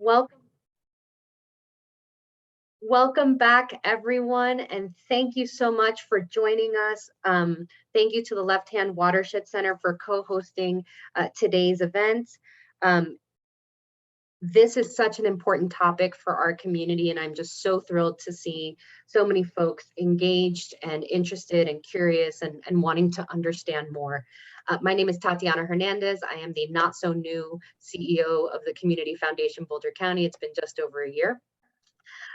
Welcome, welcome back, everyone, and thank you so much for joining us. Thank you to the Hand Watershed Center for co-hosting today's event. This is such an important topic for our community, and I'm just so thrilled to see so many folks engaged and interested and curious and wanting to understand more. My name is Tatiana Hernandez. I am the not so new CEO of the Community Foundation Boulder County. It's been just over a year.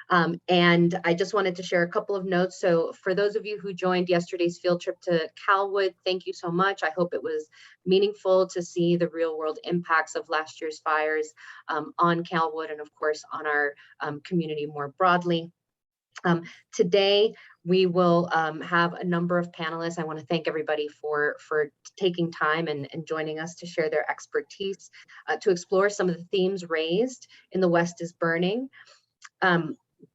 And I just wanted to share a couple of notes. So for those of you who joined yesterday's field trip to Calwood, thank you so much. I hope it was meaningful to see the real world impacts of last year's fires on Calwood and of course on our community more broadly. Today, we will have a number of panelists. I want to thank everybody for taking time and joining us to share their expertise to explore some of the themes raised in The West is Burning.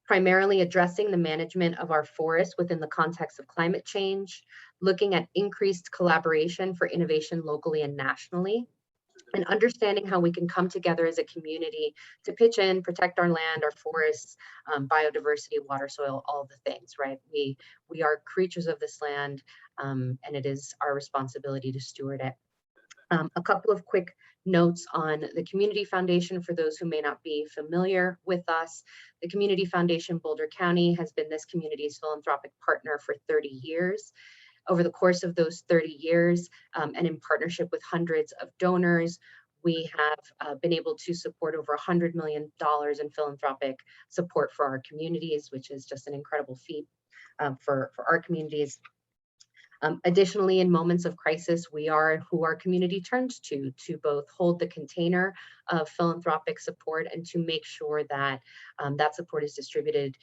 Primarily addressing the management of our forests within the context of climate change, looking at increased collaboration for innovation locally and nationally, and understanding how we can come together as a community to pitch in, protect our land, our forests, biodiversity, water, soil, all the things, right? We are creatures of this land, and it is our responsibility to steward it. A couple of quick notes on the Community Foundation for those who may not be familiar with us. The Community Foundation Boulder County has been this community's philanthropic partner for 30 years. Over the course of those 30 years, and in partnership with hundreds of donors, we have been able to support over $100 million in philanthropic support for our communities, which is just an incredible feat for our communities. Additionally, in moments of crisis, we are who our community turns to both hold the container of philanthropic support and to make sure that that support is distributed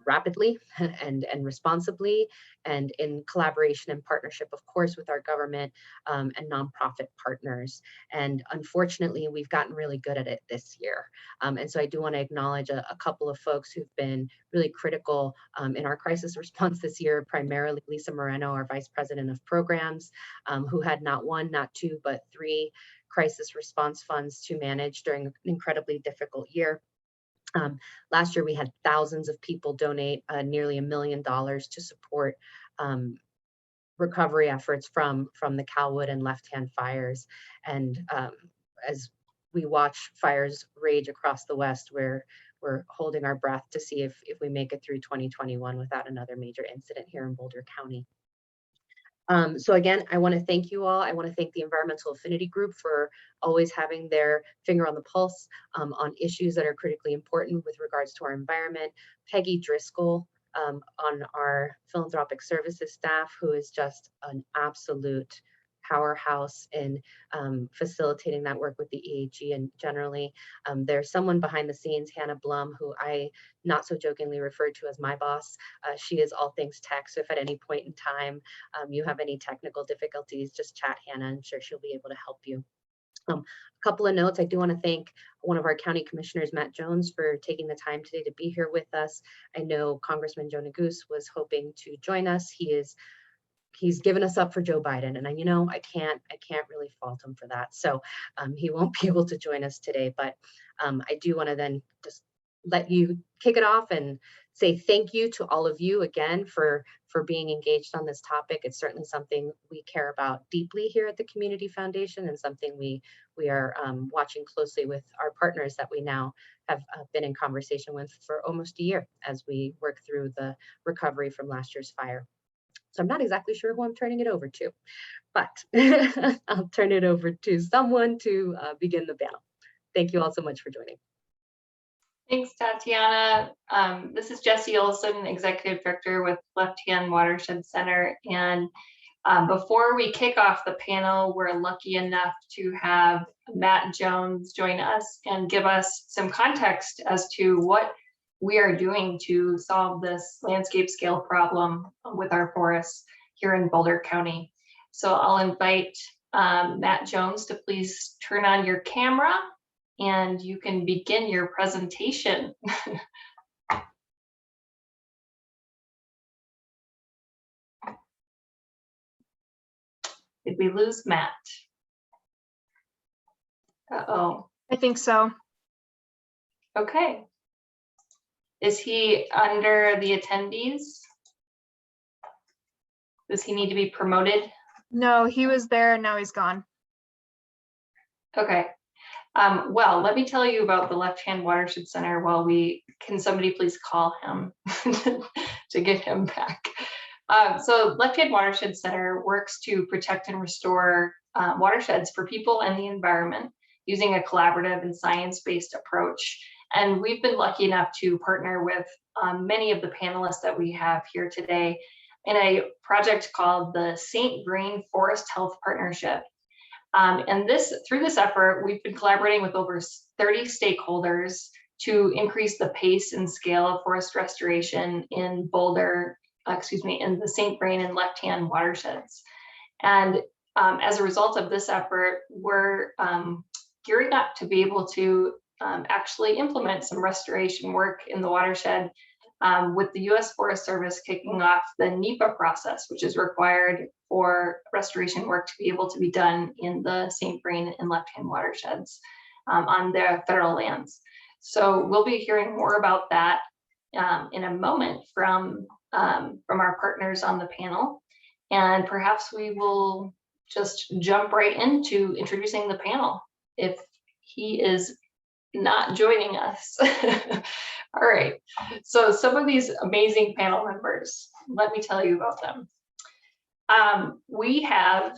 rapidly and responsibly, and in collaboration and partnership, of course, with our government and nonprofit partners. And unfortunately, we've gotten really good at it this year. And so I do want to acknowledge a couple of folks who've been really critical in our crisis response this year, primarily Lisa Moreno, our Vice President of Programs, who had not one, not two, but three crisis response funds to manage during an incredibly difficult year. Last year, we had thousands of people donate nearly $1 million to support recovery efforts from the Calwood and Left Hand fires. And as we watch fires rage across the West, we're holding our breath to see if we make it through 2021 without another major incident here in Boulder County. So again, I want to thank you all. I want to thank the Environmental Affinity Group for always having their finger on the pulse on issues that are critically important with regards to our environment. Peggy Driscoll on our philanthropic services staff, who is just an absolute powerhouse in facilitating that work with the EAG, and generally there's someone behind the scenes, Hannah Blum, who I not so jokingly referred to as my boss. She is all things tech, so if at any point in time you have any technical difficulties, just chat Hannah. I'm sure she'll be able to help you. A couple of notes. I do want to thank one of our county commissioners, Matt Jones, for taking the time today to be here with us. I know Congressman Joe Neguse was hoping to join us. He's given us up for Joe Biden, and I can't really fault him for that. So he won't be able to join us today, but I do want to then just let you kick it off and say thank you to all of you again for being engaged on this topic. It's certainly something we care about deeply here at the Community Foundation, and something we are watching closely with our partners that we now have been in conversation with for almost a year as we work through the recovery from last year's fire. So I'm not exactly sure who I'm turning it over to, but I'll turn it over to someone to begin the panel. Thank you all so much for joining. Thanks, Tatiana. This is Jessie Olson, Executive Director with Hand Watershed Center. And before we kick off the panel, we're lucky enough to have Matt Jones join us and give us some context as to what we are doing to solve this landscape scale problem with our forests here in Boulder County. So I'll invite Matt Jones to please turn on your camera and you can begin your presentation. Did we lose Matt? Uh-oh. I think so. Okay. Is he under the attendees? Does he need to be promoted? No, he was there and now he's gone. Okay. Well, let me tell you about the Hand Watershed Center while can somebody please call him to get him back? So Hand Watershed Center works to protect and restore watersheds for people and the environment using a collaborative and science-based approach. And we've been lucky enough to partner with many of the panelists that we have here today in a project called the St. Vrain Forest Health Partnership. And through this effort, we've been collaborating with over 30 stakeholders to increase the pace and scale of forest restoration in Boulder, in the St. Vrain and Left Hand watersheds. And as a result of this effort, we're gearing up to be able to actually implement some restoration work in the watershed with the U.S. Forest Service kicking off the NEPA process, which is required for restoration work to be able to be done in the St. Vrain and Left Hand watersheds on their federal lands. So we'll be hearing more about that in a moment from our partners on the panel. And perhaps we will just jump right into introducing the panel if he is not joining us. All right, so some of these amazing panel members, let me tell you about them. We have,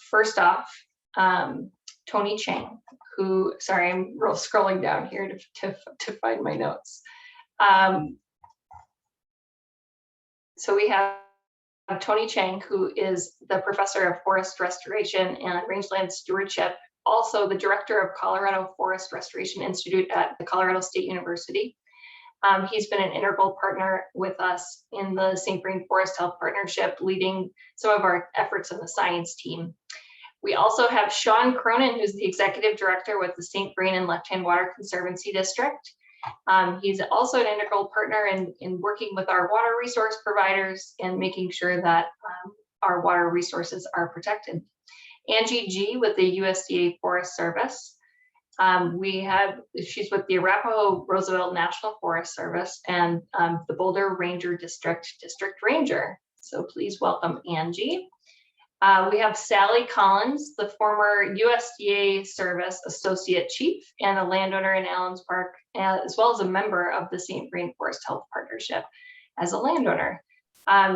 first off, Tony Chang, who, sorry, I'm scrolling down here to find my notes. So we have Tony Chang, who is the professor of forest restoration and rangeland stewardship, also the director of Colorado Forest Restoration Institute at the Colorado State University. He's been an integral partner with us in the St. Vrain Forest Health Partnership, leading some of our efforts in the science team. We also have Sean Cronin, who's the executive director with the St. Vrain and Left Hand Water Conservancy District. He's also an integral partner in working with our water resource providers and making sure that our water resources are protected. Angie G with the USDA Forest Service. She's with the Arapahoe Roosevelt National Forest Service and the Boulder Ranger District Ranger. So please welcome Angie. We have Sally Collins, the former USDA Service Associate Chief and a landowner in Allens Park, as well as a member of the St. Vrain Forest Health Partnership as a landowner.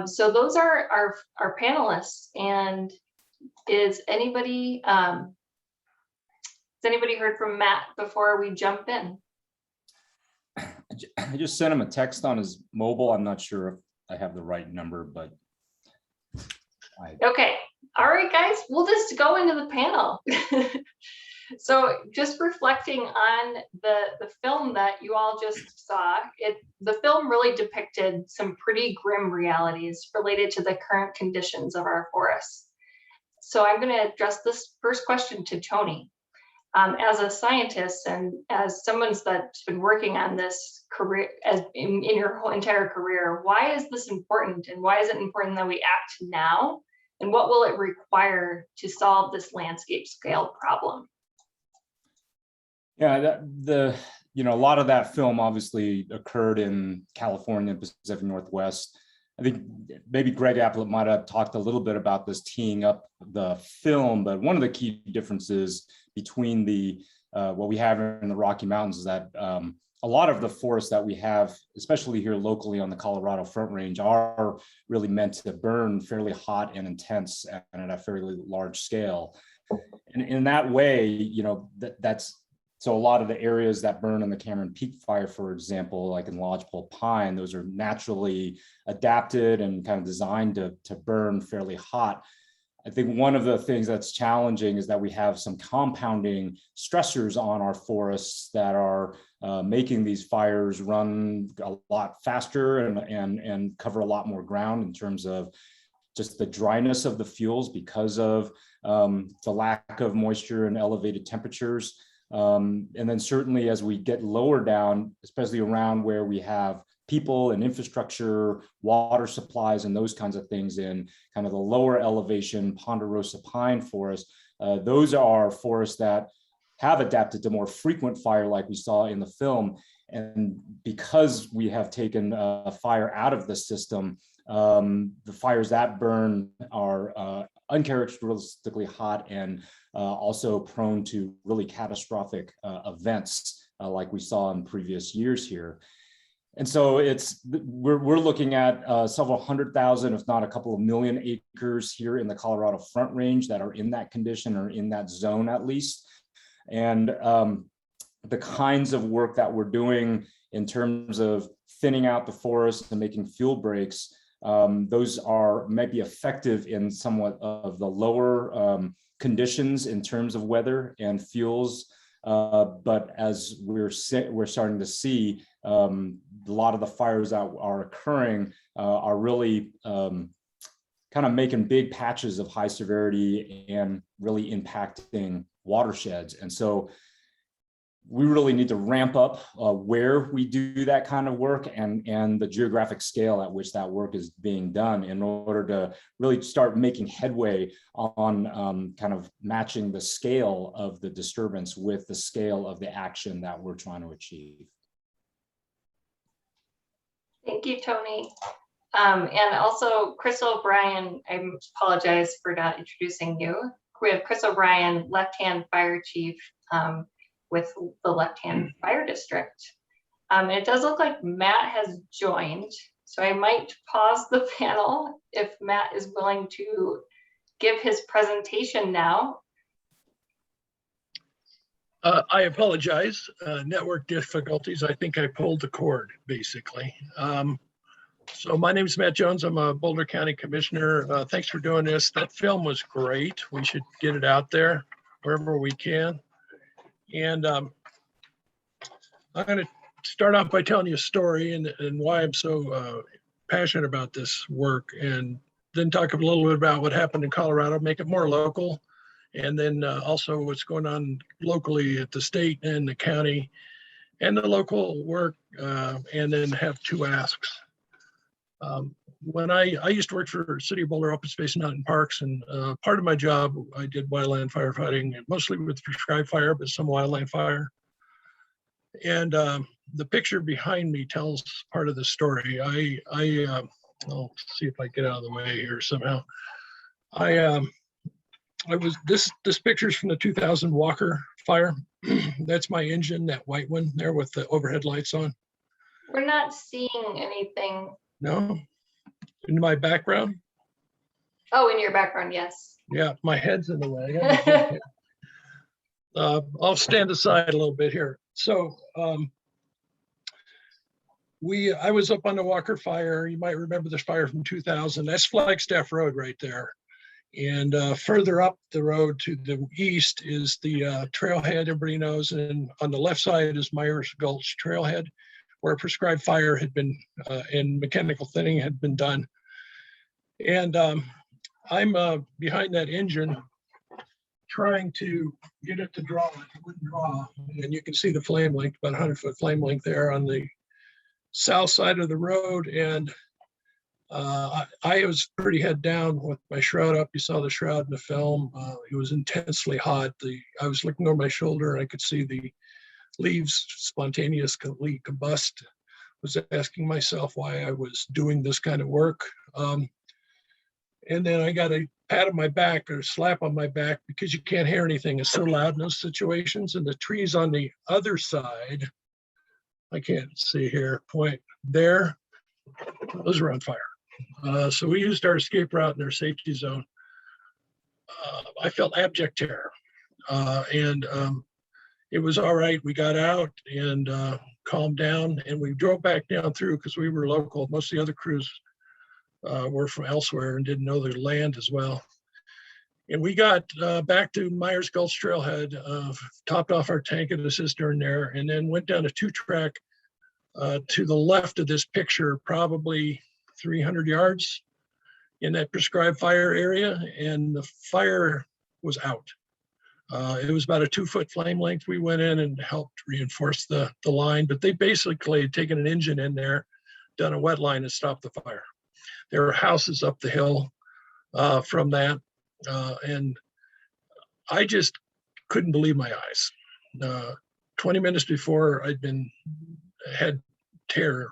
So those are our panelists. And has anybody heard from Matt before we jump in? I just sent him a text on his mobile. I'm not sure if I have the right number, but okay. All right, guys, we'll just go into the panel. So just reflecting on the film that you all just saw, the film really depicted some pretty grim realities related to the current conditions of our forests. So I'm going to address this first question to Tony. As a scientist and as someone that's been working on this career in your whole entire career, why is this important, and why is it important that we act now? And what will it require to solve this landscape scale problem? Yeah, a lot of that film obviously occurred in California, Pacific Northwest. I think maybe Greg Applett might have talked a little bit about this teeing up the film, but one of the key differences between what we have in the Rocky Mountains is that a lot of the forests that we have, especially here locally on the Colorado Front Range, are really meant to burn fairly hot and intense and at a fairly large scale. And in that way, that's so a lot of the areas that burn in the Cameron Peak fire, for example, like in lodgepole pine, those are naturally adapted and kind of designed to burn fairly hot. I think one of the things that's challenging is that we have some compounding stressors on our forests that are making these fires run a lot faster and cover a lot more ground in terms of just the dryness of the fuels because of the lack of moisture and elevated temperatures. And then certainly as we get lower down, especially around where we have people and infrastructure, water supplies, and those kinds of things in kind of the lower elevation ponderosa pine forest, those are forests that have adapted to more frequent fire like we saw in the film. And because we have taken fire out of the system, the fires that burn are uncharacteristically hot and also prone to really catastrophic events like we saw in previous years here. And so we're looking at several 100,000, if not a couple of million acres here in the Colorado Front Range that are in that condition or in that zone at least. And the kinds of work that we're doing in terms of thinning out the forest and making fuel breaks, those might be effective in somewhat of the lower conditions in terms of weather and fuels. But as we're starting to see, a lot of the fires that are occurring are really kind of making big patches of high severity and really impacting watersheds. And so we really need to ramp up where we do that kind of work and the geographic scale at which that work is being done in order to really start making headway on kind of matching the scale of the disturbance with the scale of the action that we're trying to achieve. Thank you, Tony. And also Chris O'Brien, I apologize for not introducing you. We have Chris O'Brien, left-hand fire chief with the left-hand fire district. It does look like Matt has joined, so I might pause the panel if Matt is willing to give his presentation now. I apologize, network difficulties. I think I pulled the cord, basically. So my name is Matt Jones. I'm a Boulder County Commissioner. Thanks for doing this. That film was great. We should get it out there wherever we can. And I'm going to start off by telling you a story and why I'm so passionate about this work, and then talk a little bit about what happened in Colorado, make it more local, and then also what's going on locally at the state and the county and the local work, and then have two asks. When I used to work for City of Boulder Open Space and Mountain Parks, and part of my job, I did wildland firefighting, mostly with prescribed fire, but some wildland fire. And the picture behind me tells part of the story. I'll see if I get out of the way here somehow. This picture's from the 2000 Walker fire. That's my engine, that white one there with the overhead lights on. We're not seeing anything. No, in my background. Oh, in your background, yes. Yeah, my head's in the way. I'll stand aside a little bit here. So I was up on the Walker fire. You might remember this fire from 2000. That's Flagstaff Road right there. And further up the road to the east is the Trailhead, everybody knows. And on the left side is Myers Gulch Trailhead, where prescribed fire had been and mechanical thinning had been done. And I'm behind that engine trying to get it to draw. It wouldn't draw. And you can see the flame length, about 100-foot flame length there on the south side of the road. And I was pretty head down with my shroud up. You saw the shroud in the film. It was intensely hot. I was looking over my shoulder and I could see the leaves spontaneously combust. Was asking myself why I was doing this kind of work. And then I got a pat on my back or a slap on my back because you can't hear anything. It's so loud in those situations. And the trees on the other side, I can't see here, point there, those are on fire. So we used our escape route in our safety zone. I felt abject terror. And it was all right. We got out and calmed down, and we drove back down through because we were local. Most of the other crews were from elsewhere and didn't know their land as well. And we got back to Myers Gulch Trailhead, topped off our tank at the cistern there, and then went down a 2-track to the left of this picture, probably 300 yards in that prescribed fire area, and the fire was out. It was about a 2-foot flame length. We went in and helped reinforce the line, but they basically had taken an engine in there, done a wet line and stopped the fire. There were houses up the hill from that, and I just couldn't believe my eyes. 20 minutes before had terror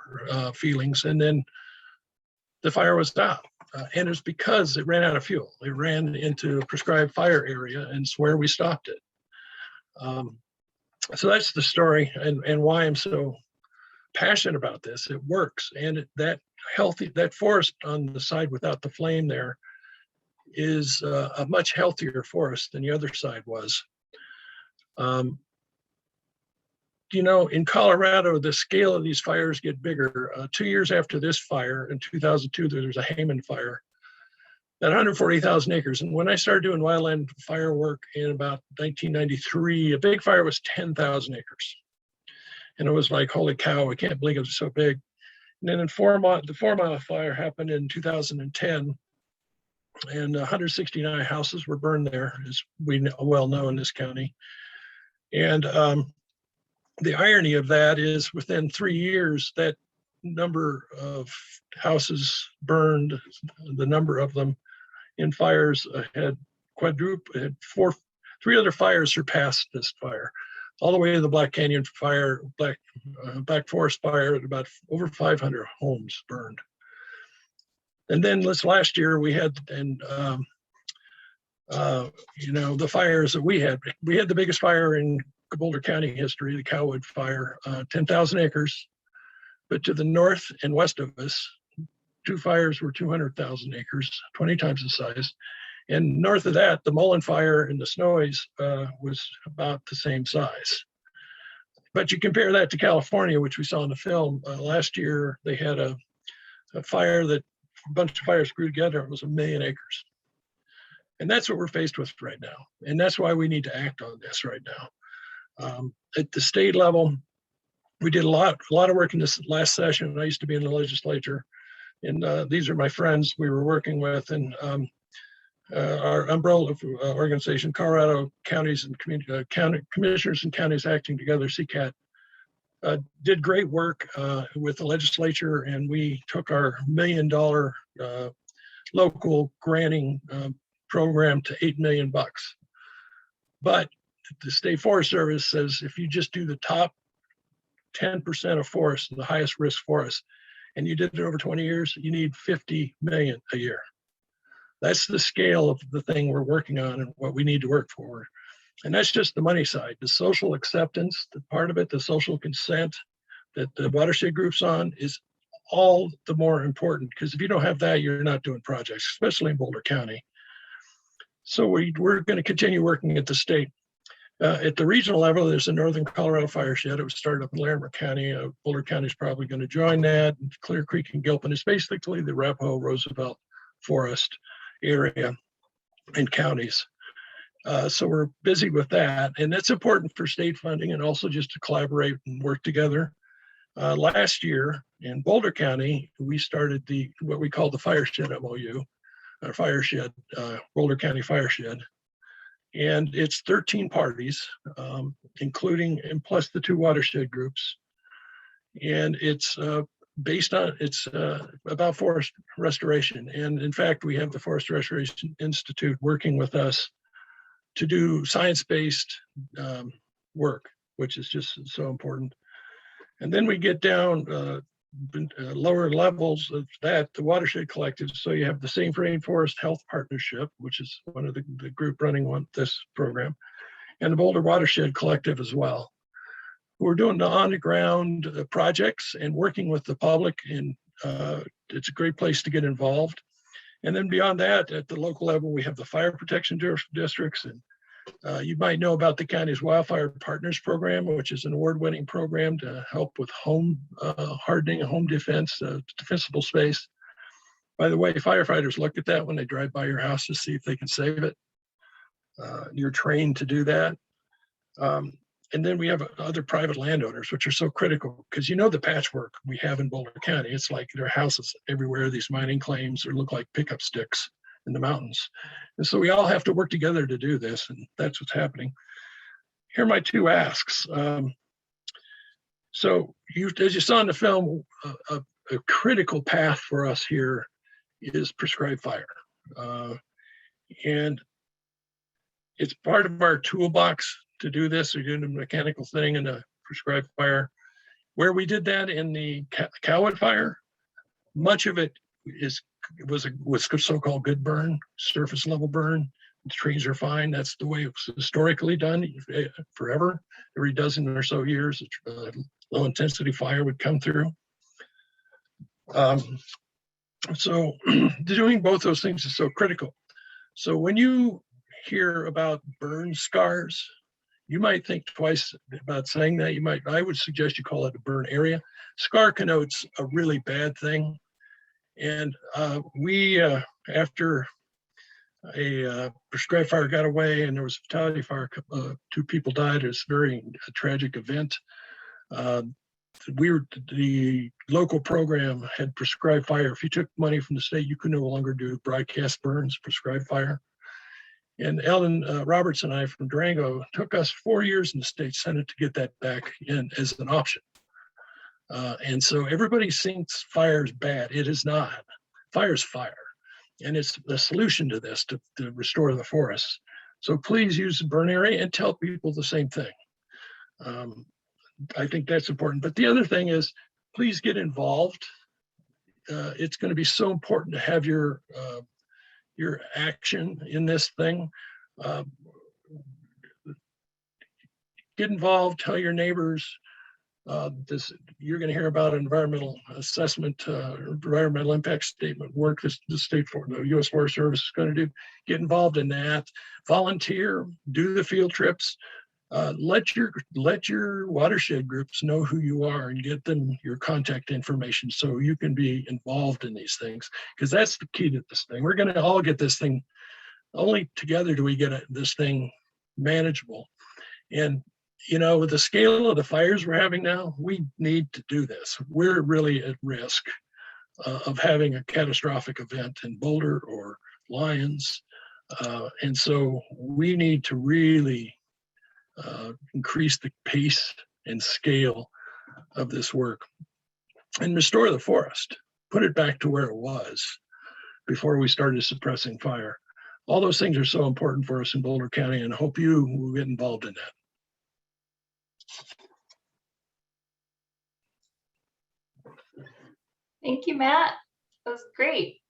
feelings, and then the fire was out. And it's because it ran out of fuel. It ran into a prescribed fire area, and it's where we stopped it. So that's the story, and why I'm so passionate about this. It works, and that forest on the side without the flame there is a much healthier forest than the other side was. In Colorado, the scale of these fires get bigger. 2 years after this fire, in 2002, there was a Hayman fire, at 140,000 acres. And when I started doing wildland fire work in about 1993, a big fire was 10,000 acres. And it was like, holy cow, I can't believe it was so big. And then the 4 Mile fire happened in 2010, and 169 houses were burned there, as we well know in this county. And the irony of that is within 3 years, that number of houses burned, the number of them in fires had quadrupled. Three other fires surpassed this fire, all the way to the Black Canyon fire, Black Forest fire, at about over 500 homes burned. And then this last year we had, the fires that we had the biggest fire in Boulder County history, the Cowwood fire, 10,000 acres. But to the north and west of us, 2 fires were 200,000 acres, 20 times the size. And north of that, the Mullen fire in the Snowies was about the same size. But you compare that to California, which we saw in the film. Last year, they had a fire that a bunch of fires grew together. It was 1 million acres. And that's what we're faced with right now. And that's why we need to act on this right now. At the state level, we did a lot of work in this last session. I used to be in the legislature, and these are my friends we were working with. And our umbrella organization, Colorado Counties and County Commissioners and Counties Acting Together, CCAT, did great work with the legislature, and we took our $1 million local granting program to $8 million. But the State Forest Service says if you just do the top 10% of forests, the highest risk forests, and you did it over 20 years, you need 50 million a year. That's the scale of the thing we're working on and what we need to work for. And that's just the money side. The social acceptance, the part of it, the social consent that the watershed group's on is all the more important, because if you don't have that, you're not doing projects, especially in Boulder County. So we're going to continue working at the state. At the regional level, there's a Northern Colorado Fireshed. It was started up in Larimer County. Boulder County is probably going to join that. Clear Creek and Gilpin is basically the Arapahoe Roosevelt Forest area and counties. So we're busy with that. And that's important for state funding and also just to collaborate and work together. Last year in Boulder County, we started what we call the Fireshed MOU, Boulder County Fireshed. And it's 13 parties, including and plus the 2 watershed groups. And it's about forest restoration. And in fact, we have the Forest Restoration Institute working with us to do science-based work, which is just so important. And then we get down lower levels of that, the watershed collectives. So you have the Safe Rainforest Health Partnership, which is one of the group running this program, and the Boulder Watershed Collective as well. We're doing the on-the-ground projects and working with the public, and it's a great place to get involved. And then beyond that, at the local level, we have the fire protection districts, and you might know about the county's Wildfire Partners program, which is an award-winning program to help with home hardening, home defense, defensible space. By the way, firefighters look at that when they drive by your house to see if they can save it. You're trained to do that. And then we have other private landowners, which are so critical, because the patchwork we have in Boulder County. It's like there are houses everywhere, these mining claims, or look like pickup sticks in the mountains. And so we all have to work together to do this, and that's what's happening. Here are my 2 asks. So as you saw in the film, a critical path for us here is prescribed fire. And it's part of our toolbox to do this. We're doing a mechanical thing and a prescribed fire. Where we did that in the Cowwood fire, much of it was so-called good burn, surface level burn. The trees are fine. That's the way it's historically done forever. Every dozen or so years, low intensity fire would come through. So doing both those things is so critical. So when you hear about burn scars, you might think twice about saying that. I would suggest you call it a burn area. Scar connotes a really bad thing. And we, after a prescribed fire got away and there was a fatality fire, 2 people died. It's a very tragic event. The local program had prescribed fire. If you took money from the state, you could no longer do broadcast burns, prescribed fire. And Ellen Roberts and I from Durango took us 4 years in the state Senate to get that back in as an option. And so everybody thinks fire is bad. It is not. Fire is fire. And it's the solution to this, to restore the forests. So please use the burn area and tell people the same thing. I think that's important. But the other thing is, please get involved. It's going to be so important to have your action in this thing. Get involved, tell your neighbors. You're going to hear about environmental assessment, environmental impact statement work the U.S. Forest Service is going to do. Get involved in that. Volunteer. Do the field trips. Let your watershed groups know who you are and get them your contact information so you can be involved in these things, because that's the key to this thing. We're going to all get this thing. Only together do we get this thing manageable. And with the scale of the fires we're having now, we need to do this. We're really at risk of having a catastrophic event in Boulder or Lyons. And so we need to really increase the pace and scale of this work and restore the forest, put it back to where it was before we started suppressing fire. All those things are so important for us in Boulder County, and I hope you will get involved in that. Thank you, Matt. That was great.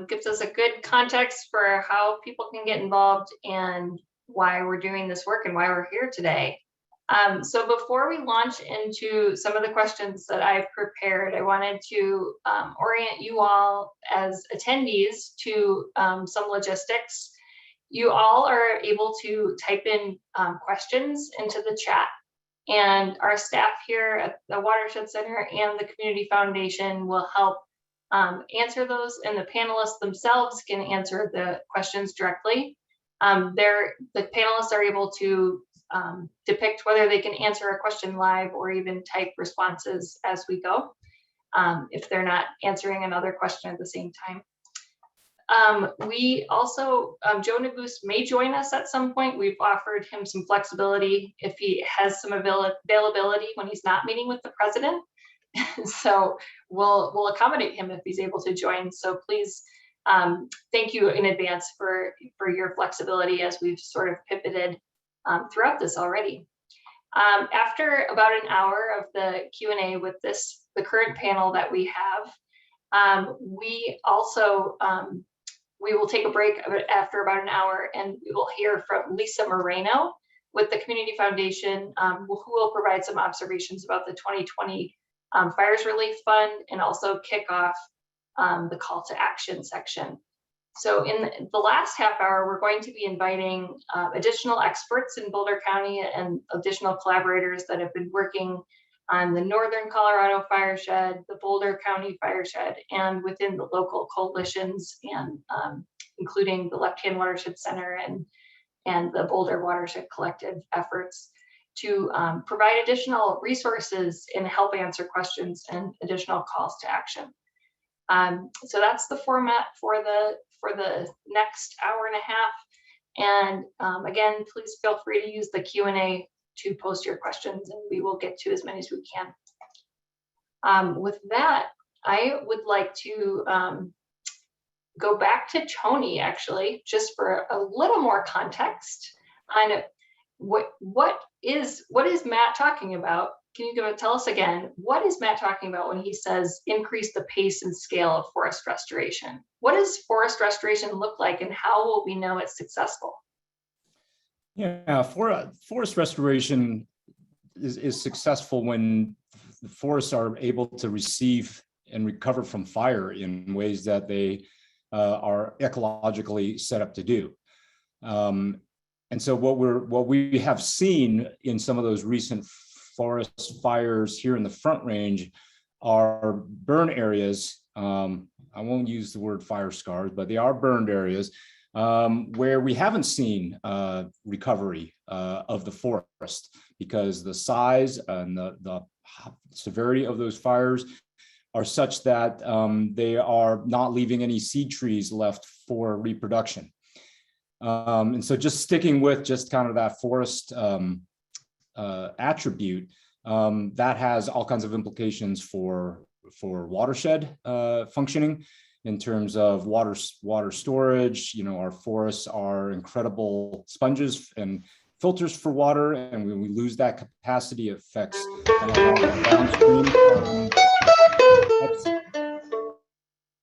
Gives us a good context for how people can get involved and why we're doing this work and why we're here today. So before we launch into some of the questions that I've prepared, I wanted to orient you all as attendees to some logistics. You all are able to type in questions into the chat, and our staff here at the Watershed Center and the Community Foundation will help answer those, and the panelists themselves can answer the questions directly. The panelists are able to depict whether they can answer a question live or even type responses as we go, if they're not answering another question at the same time. We also, Joe Nagus may join us at some point. We've offered him some flexibility if he has some availability when he's not meeting with the president. So we'll accommodate him if he's able to join. So please, thank you in advance for your flexibility as we've sort of pivoted throughout this already. After about an hour of the Q&A with the current panel that we have, we also we will take a break after about an hour, and we will hear from Lisa Moreno with the Community Foundation, who will provide some observations about the 2020 Fires Relief Fund and also kick off the call to action section. So in the last half hour, we're going to be inviting additional experts in Boulder County and additional collaborators that have been working on the Northern Colorado Fireshed, the Boulder County Fireshed, and within the local coalitions, and including the Hand Watershed Center and the Boulder Watershed Collective efforts to provide additional resources and help answer questions and additional calls to action. So that's the format for the next hour and a half. And again, please feel free to use the Q&A to post your questions, and we will get to as many as we can. With that, I would like to go back to Tony, actually, just for a little more context on what is Matt talking about? Can you tell us again, what is Matt talking about when he says increase the pace and scale of forest restoration? What does forest restoration look like, and how will we know it's successful? Yeah, forest restoration is successful when the forests are able to receive and recover from fire in ways that they are ecologically set up to do. And so what we have seen in some of those recent forest fires here in the Front Range are burn areas. I won't use the word fire scars, but they are burned areas where we haven't seen recovery of the forest, because the size and the severity of those fires are such that they are not leaving any seed trees left for reproduction. And so just sticking with just kind of that forest attribute, that has all kinds of implications for watershed functioning in terms of water storage. Our forests are incredible sponges and filters for water, and when we lose that capacity, it affects downstream.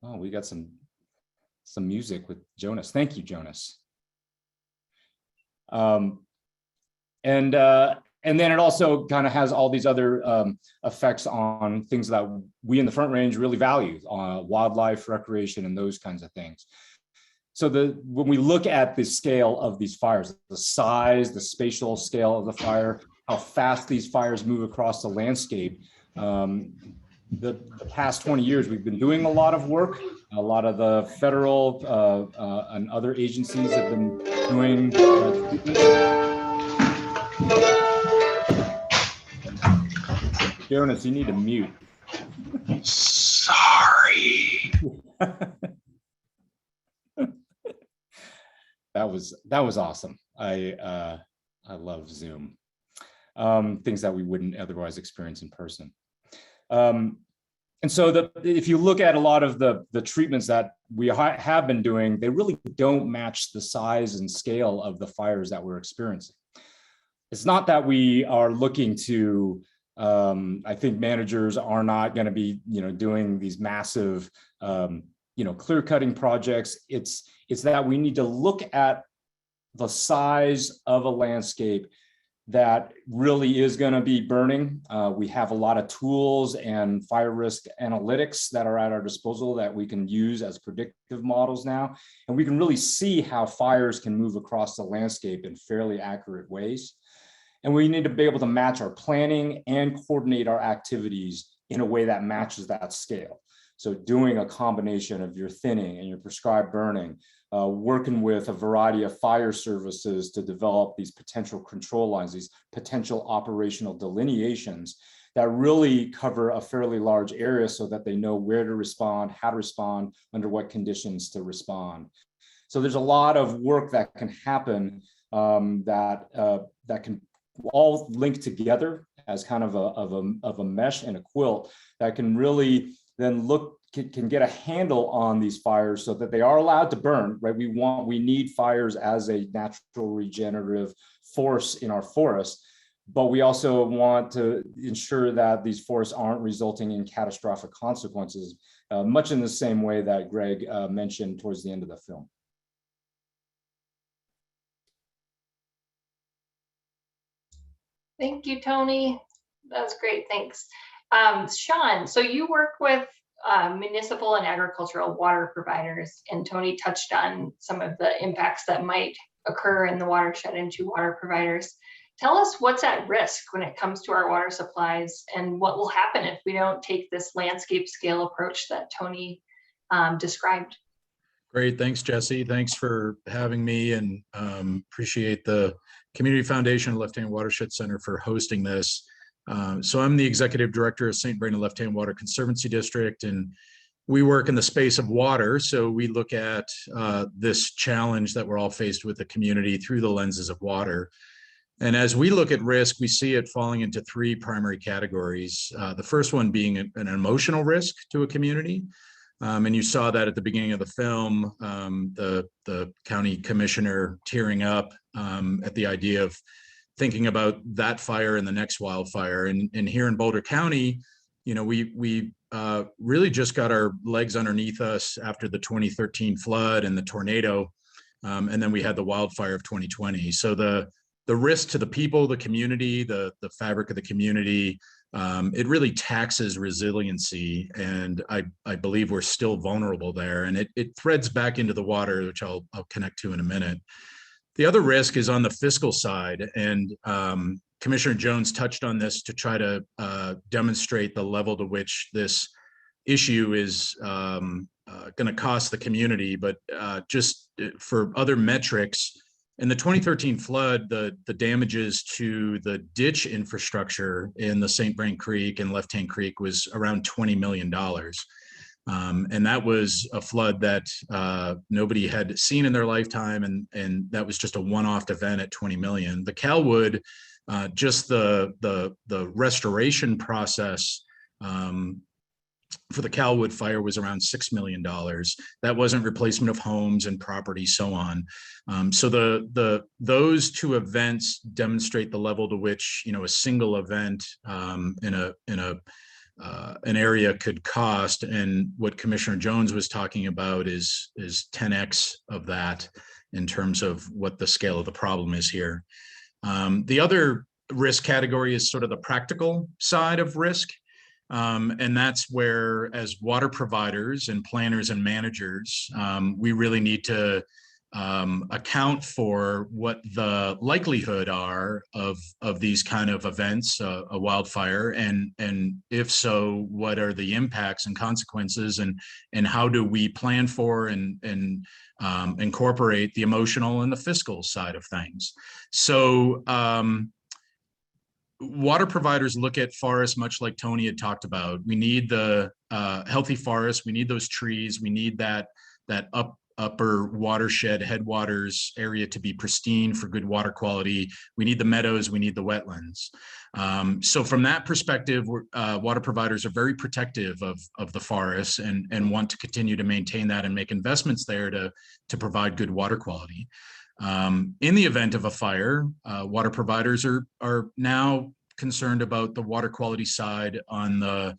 Oh, we got some music with Jonas. Thank you, Jonas. And then it also kind of has all these other effects on things that we in the Front Range really value, wildlife, recreation, and those kinds of things. So when we look at the scale of these fires, the size, the spatial scale of the fire, how fast these fires move across the landscape, the past 20 years, we've been doing a lot of work. A lot of the federal and other agencies have been doing Jonas, you need to mute. Sorry. That was awesome. I love Zoom. Things that we wouldn't otherwise experience in person. And so if you look at a lot of the treatments that we have been doing, they really don't match the size and scale of the fires that we're experiencing. It's not that we are looking to, I think managers are not going to be, doing these massive, clear cutting projects. It's that we need to look at the size of a landscape that really is going to be burning. We have a lot of tools and fire risk analytics that are at our disposal that we can use as predictive models now. And we can really see how fires can move across the landscape in fairly accurate ways. And we need to be able to match our planning and coordinate our activities in a way that matches that scale. So doing a combination of your thinning and your prescribed burning, working with a variety of fire services to develop these potential control lines, these potential operational delineations that really cover a fairly large area so that they know where to respond, how to respond, under what conditions to respond. So there's a lot of work that can happen that can all link together as kind of a mesh and a quilt that can really then can get a handle on these fires so that they are allowed to burn, right? We need fires as a natural regenerative force in our forests, but we also want to ensure that these forests aren't resulting in catastrophic consequences, much in the same way that Greg mentioned towards the end of the film. Thank you, Tony. That was great, thanks. Sean, so you work with municipal and agricultural water providers, and Tony touched on some of the impacts that might occur in the watershed and to water providers. Tell us what's at risk when it comes to our water supplies, and what will happen if we don't take this landscape scale approach that Tony described. Great, thanks, Jessie. Thanks for having me, and appreciate the Community Foundation Left Hand Watershed Center for hosting this. So I'm the executive director of St. Brendan Left Hand Water Conservancy District, and we work in the space of water. So we look at this challenge that we're all faced with the community through the lenses of water. And as we look at risk, we see it falling into three primary categories. The first one being an emotional risk to a community. And you saw that at the beginning of the film, the county commissioner tearing up at the idea of thinking about that fire and the next wildfire. And here in Boulder County, we really just got our legs underneath us after the 2013 flood and the tornado. And then we had the wildfire of 2020. So the risk to the people, the community, the fabric of the community, it really taxes resiliency. And I believe we're still vulnerable there. And it threads back into the water, which I'll connect to in a minute. The other risk is on the fiscal side. And Commissioner Jones touched on this to try to demonstrate the level to which this issue is going to cost the community. But just for other metrics, in the 2013 flood, the damages to the ditch infrastructure in the St. Vrain Creek and Left Hand Creek was around $20 million. And that was a flood that nobody had seen in their lifetime. And that was just a one-off event at 20 million. The Calwood, just the restoration process for the Calwood fire was around $6 million. That wasn't replacement of homes and property, so on. So those two events demonstrate the level to which a single event in an area could cost. And what Commissioner Jones was talking about is 10x of that in terms of what the scale of the problem is here. The other risk category is sort of the practical side of risk. And that's where, as water providers and planners and managers, we really need to account for what the likelihood are of these kind of events, a wildfire, and if so, what are the impacts and consequences, and how do we plan for and incorporate the emotional and the fiscal side of things. So water providers look at forests much like Tony had talked about. We need the healthy forests. We need those trees. We need that upper watershed headwaters area to be pristine for good water quality. We need the meadows. We need the wetlands. So from that perspective, water providers are very protective of the forests and want to continue to maintain that and make investments there to provide good water quality. In the event of a fire, water providers are now concerned about the water quality side on the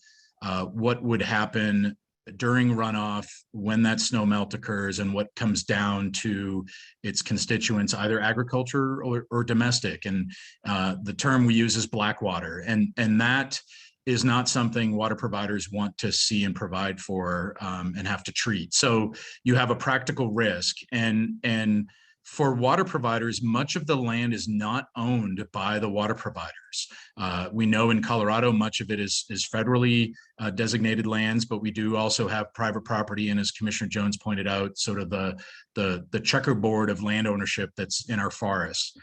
what would happen during runoff when that snow melt occurs and what comes down to its constituents, either agriculture or domestic. And the term we use is black water. And that is not something water providers want to see and provide for and have to treat. So you have a practical risk. And for water providers, much of the land is not owned by the water providers. We know in Colorado, much of it is federally designated lands, but we do also have private property. And as Commissioner Jones pointed out, sort of the checkerboard of land ownership that's in our forests.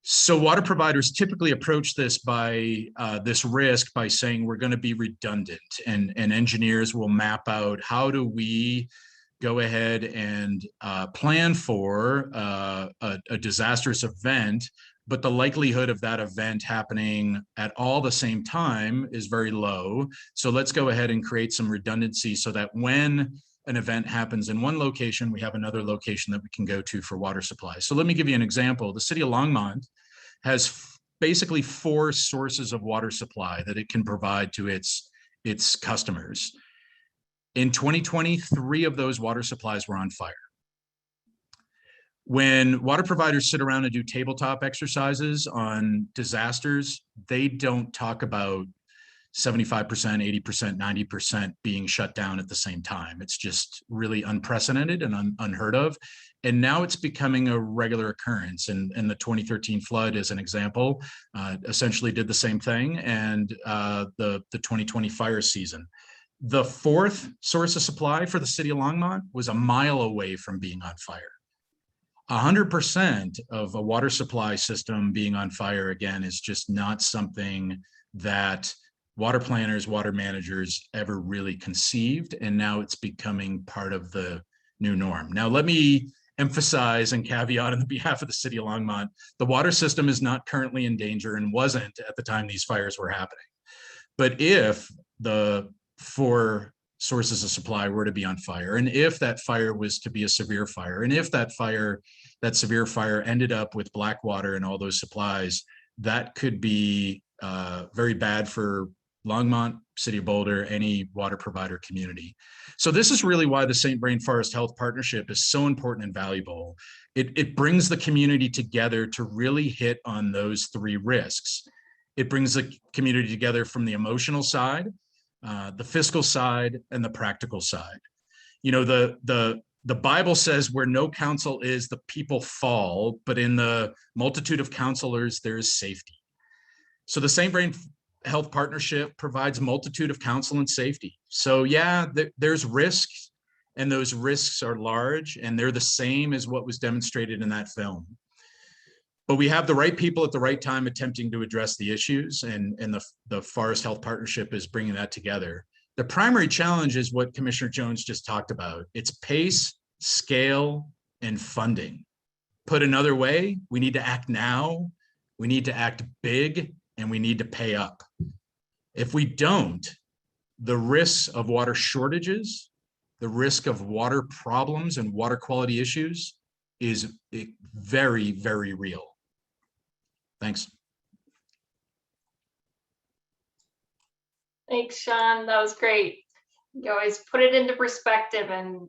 So water providers typically approach this by this risk by saying we're going to be redundant, and engineers will map out how do we go ahead and plan for a disastrous event, but the likelihood of that event happening at all the same time is very low. So let's go ahead and create some redundancy so that when an event happens in one location, we have another location that we can go to for water supply. So let me give you an example. The city of Longmont has basically 4 sources of water supply that it can provide to its customers. In 2020, 3 of those water supplies were on fire. When water providers sit around and do tabletop exercises on disasters, they don't talk about 75%, 80%, 90% being shut down at the same time. It's just really unprecedented and unheard of. And now it's becoming a regular occurrence. And the 2013 flood, as an example, essentially did the same thing. And the 2020 fire season. The 4th source of supply for the city of Longmont was a mile away from being on fire. 100% of a water supply system being on fire, again, is just not something that water planners, water managers ever really conceived. And now it's becoming part of the new norm. Now, let me emphasize and caveat on behalf of the city of Longmont, the water system is not currently in danger and wasn't at the time these fires were happening. But if the 4 sources of supply were to be on fire, and if that fire was to be a severe fire, and if that fire that severe fire ended up with black water and all those supplies, that could be very bad for Longmont, City of Boulder, any water provider community. So this is really why the St. Vrain Forest Health Partnership is so important and valuable. It brings the community together to really hit on those three risks. It brings the community together from the emotional side, the fiscal side, and the practical side. You know, the Bible says where no counsel is, the people fall, but in the multitude of counselors, there is safety. So the St. Vrain Health Partnership provides multitude of counsel and safety. So yeah, there's risks, and those risks are large, and they're the same as what was demonstrated in that film. But we have the right people at the right time attempting to address the issues, and the Forest Health Partnership is bringing that together. The primary challenge is what Commissioner Jones just talked about. It's pace, scale, and funding. Put another way, we need to act now, we need to act big, and we need to pay up. If we don't, the risks of water shortages, the risk of water problems and water quality issues is very, very real. Thanks. Thanks, Sean. That was great. You always put it into perspective and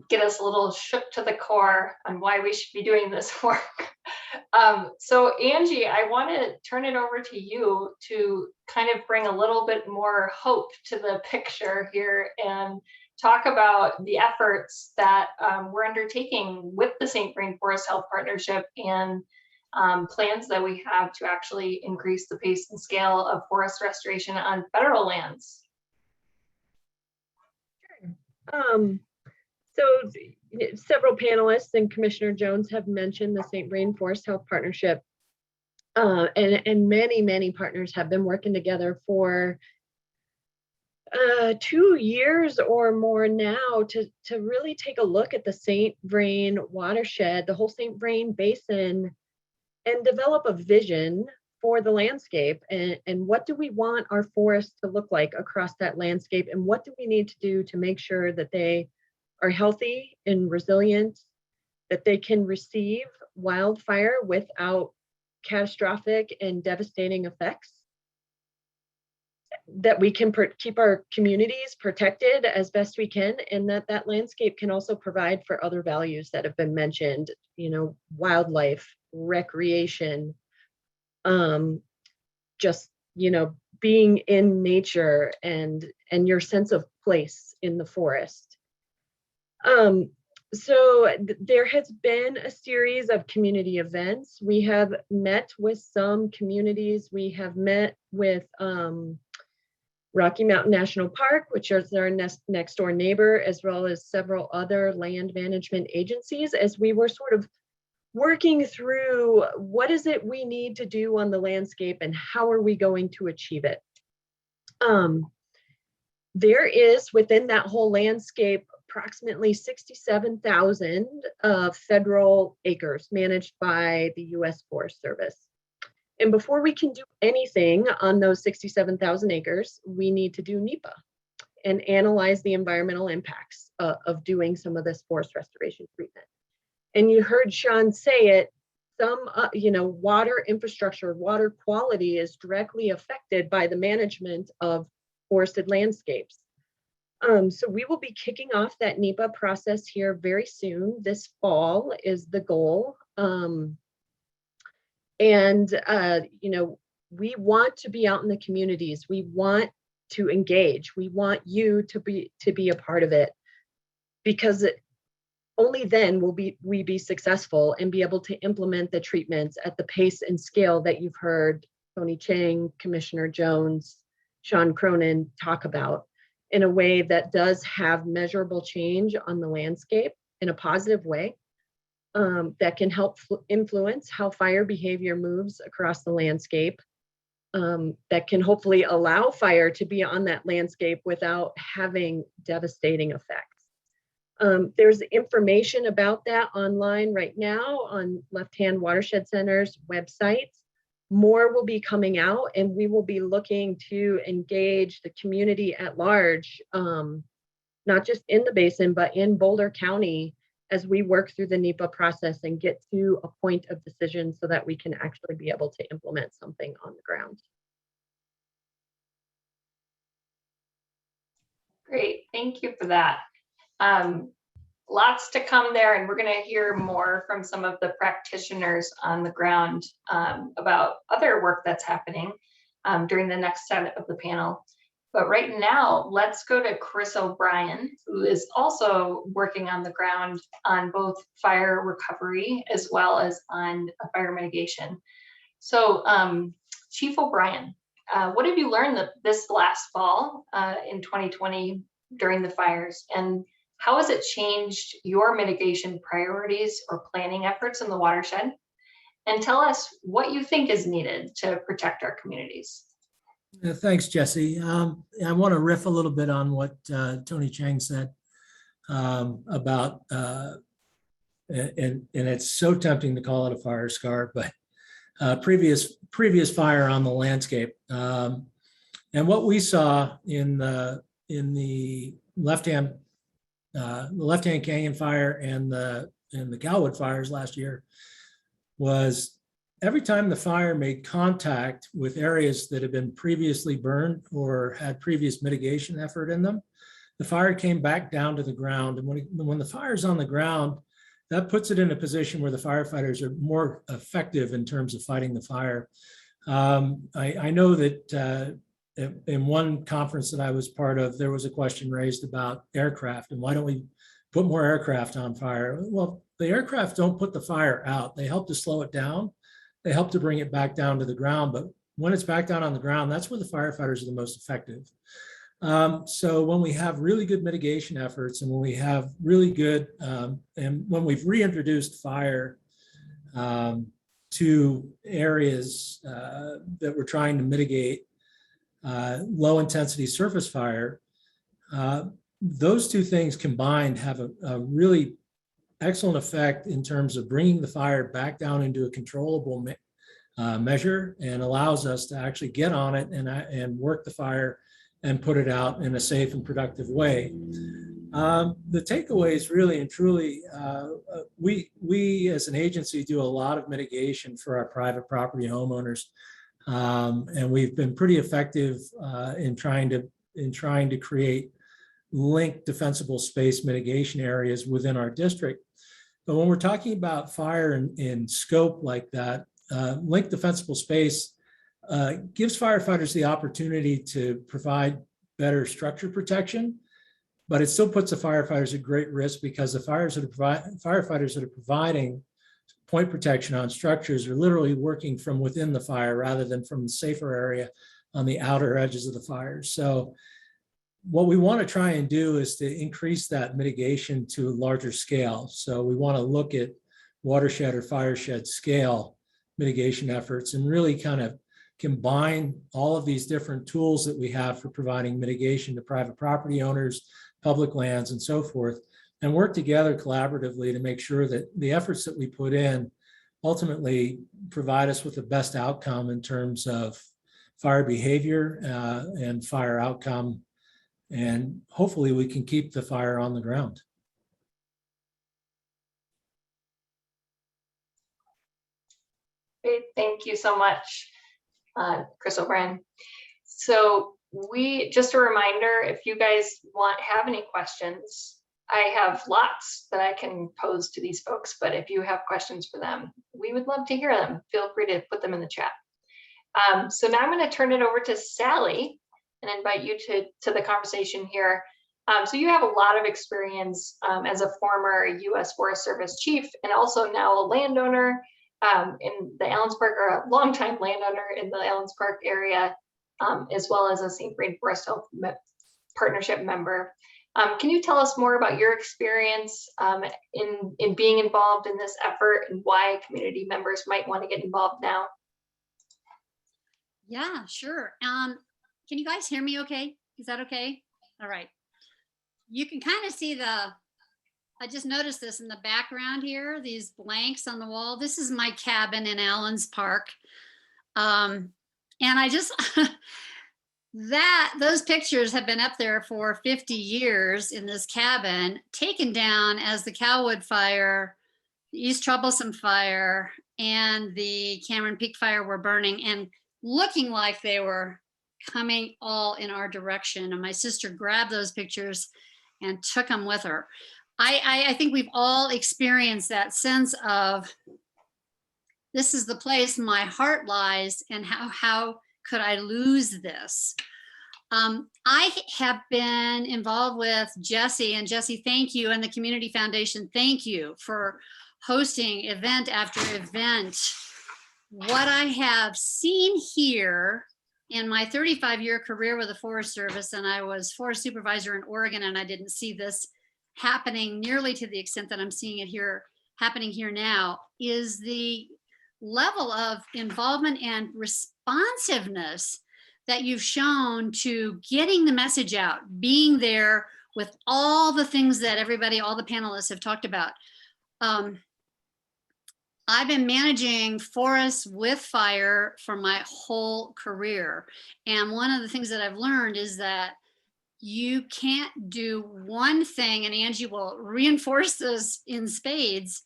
get us a little shook to the core on why we should be doing this work. So Angie, I want to turn it over to you to kind of bring a little bit more hope to the picture here and talk about the efforts that we're undertaking with the St. Vrain Forest Health Partnership and plans that we have to actually increase the pace and scale of forest restoration on federal lands. So several panelists and Commissioner Jones have mentioned the St. Vrain Forest Health Partnership, and many partners have been working together for 2 years or more now to really take a look at the St. Vrain watershed, the whole St. Vrain basin, and develop a vision for the landscape, and what do we want our forests to look like across that landscape, and what do we need to do to make sure that they are healthy and resilient, that they can receive wildfire without catastrophic and devastating effects, that we can keep our communities protected as best we can, and that landscape can also provide for other values that have been mentioned, you know, wildlife, recreation, just, you know, being in nature and your sense of place in the forest. So there has been a series of community events. We have met with some communities. We have met with Rocky Mountain National Park, which is our next door neighbor, as well as several other land management agencies, as we were sort of working through what is it we need to do on the landscape and how are we going to achieve it. There is within that whole landscape approximately 67,000 federal acres managed by the U.S. Forest Service. And before we can do anything on those 67,000 acres, we need to do NEPA and analyze the environmental impacts of doing some of this forest restoration treatment. And you heard Sean say it, some you know, water infrastructure, water quality is directly affected by the management of forested landscapes. So we will be kicking off that NEPA process here very soon. This fall is the goal. You know, we want to be out in the communities. We want to engage. We want you to be a part of it, because only then will we be successful and be able to implement the treatments at the pace and scale that you've heard Tony Chang, Commissioner Jones, Sean Cronin talk about, in a way that does have measurable change on the landscape in a positive way, that can help influence how fire behavior moves across the landscape, that can hopefully allow fire to be on that landscape without having devastating effects. There's information about that online right now on Hand Watershed Center's website. More will be coming out, and we will be looking to engage the community at large, not just in the basin, but in Boulder County, as we work through the NEPA process and get to a point of decision so that we can actually be able to implement something on the ground. Great, thank you for that. Lots to come there, and we're going to hear more from some of the practitioners on the ground about other work that's happening during the next set of the panel. But right now, let's go to Chris O'Brien, who is also working on the ground on both fire recovery as well as on fire mitigation. So Chief O'Brien, what have you learned this last fall in 2020 during the fires, and how has it changed your mitigation priorities or planning efforts in the watershed? And tell us what you think is needed to protect our communities. Thanks, Jessie. I want to riff a little bit on what Tony Chang said about, and it's so tempting to call it a fire scar, but previous fire on the landscape. And what we saw in the left-hand canyon fire and the Galwood fires last year was every time the fire made contact with areas that had been previously burned or had previous mitigation effort in them, the fire came back down to the ground. And when the fire's on the ground, that puts it in a position where the firefighters are more effective in terms of fighting the fire. I know that in one conference that I was part of, there was a question raised about aircraft and why don't we put more aircraft on fire? Well, the aircraft don't put the fire out. They help to slow it down. They help to bring it back down to the ground. But when it's back down on the ground, that's where the firefighters are the most effective. So when we have really good mitigation efforts and when we have really good, and when we've reintroduced fire to areas that we're trying to mitigate low intensity surface fire, those two things combined have a really excellent effect in terms of bringing the fire back down into a controllable measure and allows us to actually get on it and work the fire and put it out in a safe and productive way. The takeaways really and truly, we as an agency do a lot of mitigation for our private property homeowners. And we've been pretty effective in trying to create linked defensible space mitigation areas within our district. But when we're talking about fire in scope like that, linked defensible space gives firefighters the opportunity to provide better structure protection, but it still puts the firefighters at great risk because the firefighters that are providing point protection on structures are literally working from within the fire rather than from the safer area on the outer edges of the fire. So what we want to try and do is to increase that mitigation to a larger scale. So we want to look at watershed or fireshed scale mitigation efforts and really kind of combine all of these different tools that we have for providing mitigation to private property owners, public lands, and so forth, and work together collaboratively to make sure that the efforts that we put in ultimately provide us with the best outcome in terms of fire behavior and fire outcome. And hopefully we can keep the fire on the ground. Great, thank you so much, Chris O'Brien. So just a reminder, if you guys have any questions, I have lots that I can pose to these folks, but if you have questions for them, we would love to hear them. Feel free to put them in the chat. So now I'm going to turn it over to Sally and invite you to the conversation here. So you have a lot of experience as a former U.S. Forest Service chief and also now a landowner in the Allens Park, or a longtime landowner in the Allens Park area, as well as a St. Rainforest Health Partnership member. Can you tell us more about your experience in being involved in this effort and why community members might want to get involved now? Yeah, sure. Can you guys hear me okay? Is that okay? All right. You can kind of see I just noticed this in the background here, these blanks on the wall. This is my cabin in Allens Park. And I just, those pictures have been up there for 50 years in this cabin, taken down as the Cowwood Fire, the East Troublesome Fire, and the Cameron Peak Fire were burning and looking like they were coming all in our direction. And my sister grabbed those pictures and took them with her. I think we've all experienced that sense of, this is the place my heart lies, and how could I lose this? I have been involved with Jessie, and Jessie, thank you, and the Community Foundation, thank you for hosting event after event. What I have seen here in my 35-year career with the Forest Service, and I was forest supervisor in Oregon, and I didn't see this happening nearly to the extent that I'm seeing it here, happening here now, is the level of involvement and responsiveness that you've shown to getting the message out, being there with all the things that everybody, all the panelists have talked about. I've been managing forests with fire for my whole career. And one of the things that I've learned is that you can't do one thing, and Angie will reinforce this in spades.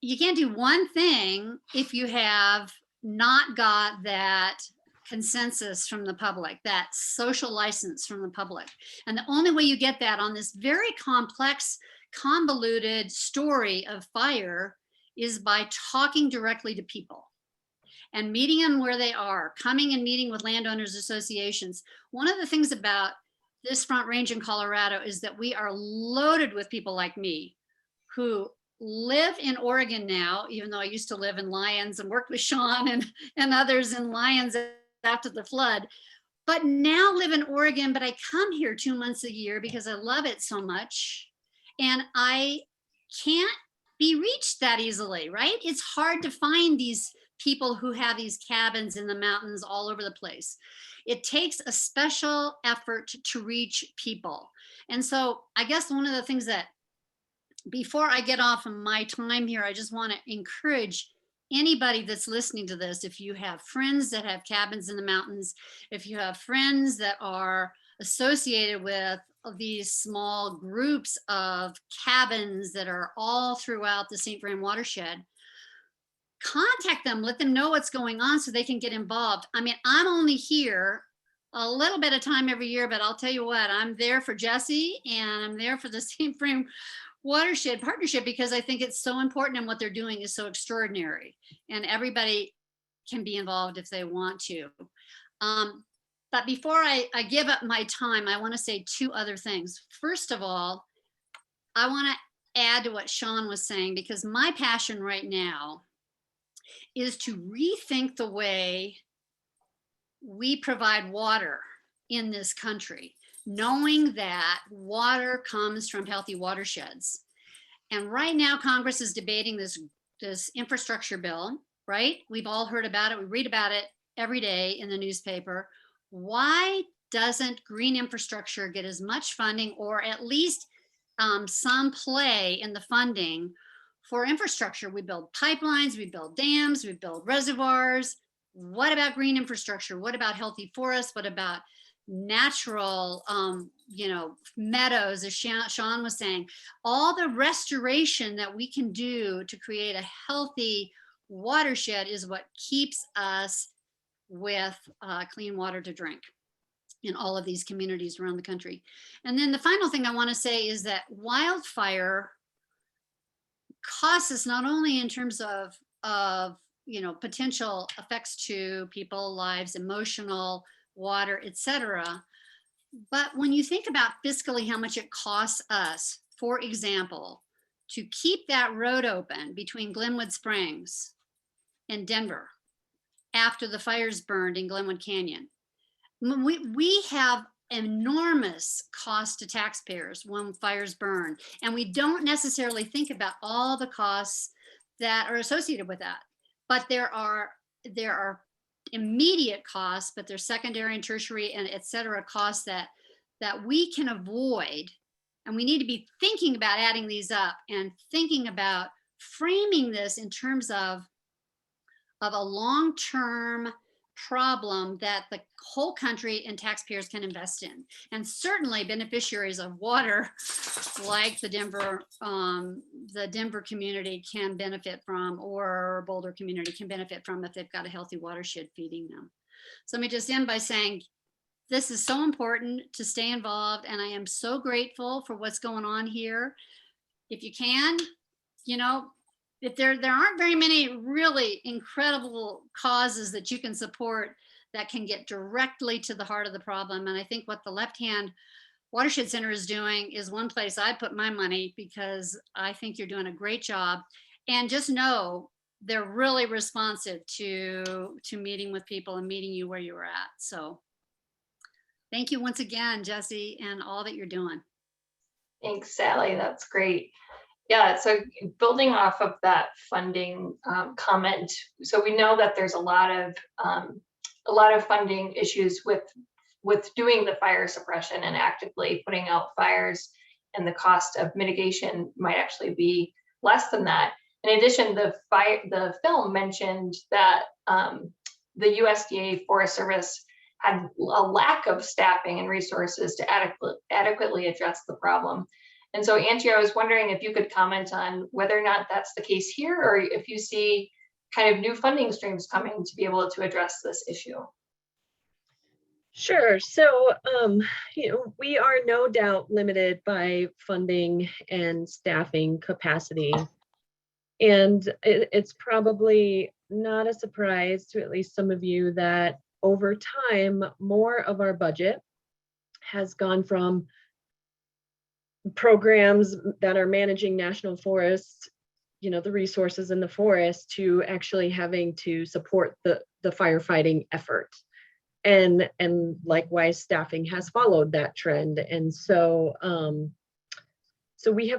You can't do one thing if you have not got that consensus from the public, that social license from the public. And the only way you get that on this very complex, convoluted story of fire is by talking directly to people and meeting them where they are, coming and meeting with landowners associations. One of the things about this Front Range in Colorado is that we are loaded with people like me who live in Oregon now, even though I used to live in Lyons and work with Sean and others in Lyons after the flood, but now live in Oregon, but I come here 2 months a year because I love it so much. And I can't be reached that easily, right? It's hard to find these people who have these cabins in the mountains all over the place. It takes a special effort to reach people. And so I guess one of the things that, before I get off of my time here, I just want to encourage anybody that's listening to this, if you have friends that have cabins in the mountains, if you have friends that are associated with these small groups of cabins that are all throughout the St. Vrain watershed, contact them, let them know what's going on so they can get involved. I mean, I'm only here a little bit of time every year, but I'll tell you what, I'm there for Jessie and I'm there for the St. Vrain Watershed Partnership because I think it's so important and what they're doing is so extraordinary and everybody can be involved if they want to. But before I give up my time, I want to say two other things. First of all, I want to add to what Sean was saying because my passion right now is to rethink the way we provide water in this country, knowing that water comes from healthy watersheds. And right now, Congress is debating this infrastructure bill, right? We've all heard about it. We read about it every day in the newspaper. Why doesn't green infrastructure get as much funding or at least some play in the funding for infrastructure? We build pipelines, we build dams, we build reservoirs. What about green infrastructure? What about healthy forests? What about natural, meadows, as Sean was saying? All the restoration that we can do to create a healthy watershed is what keeps us with clean water to drink in all of these communities around the country. And then the final thing I want to say is that wildfire costs us not only in terms of potential effects to people, lives, emotional, water, etc. But when you think about fiscally how much it costs us, for example, to keep that road open between Glenwood Springs and Denver after the fires burned in Glenwood Canyon, we have enormous cost to taxpayers when fires burn. And we don't necessarily think about all the costs that are associated with that. But there are immediate costs, but there's secondary and tertiary and et cetera costs that we can avoid. And we need to be thinking about adding these up and thinking about framing this in terms of a long-term problem that the whole country and taxpayers can invest in. And certainly beneficiaries of water like the Denver community can benefit from, or Boulder community can benefit from if they've got a healthy watershed feeding them. So let me just end by saying, this is so important to stay involved, and I am so grateful for what's going on here. If you can, you know, if there aren't very many really incredible causes that you can support that can get directly to the heart of the problem. And I think what the Left Hand Watershed Center is doing is one place I put my money, because I think you're doing a great job. And just know they're really responsive to meeting with people and meeting you where you were at. So thank you once again, Jessie, and all that you're doing. Thanks, Sally. That's great. Yeah, so building off of that funding comment, so we know that there's a lot of funding issues with doing the fire suppression and actively putting out fires, and the cost of mitigation might actually be less than that. In addition, the film mentioned that the USDA Forest Service had a lack of staffing and resources to adequately address the problem. And so, Angie, I was wondering if you could comment on whether or not that's the case here, or if you see kind of new funding streams coming to be able to address this issue. Sure. So, you know, we are no doubt limited by funding and staffing capacity. And it's probably not a surprise to at least some of you that over time, more of our budget has gone from programs that are managing national forests, you know, the resources in the forest, to actually having to support the firefighting effort. And likewise, staffing has followed that trend. And so so we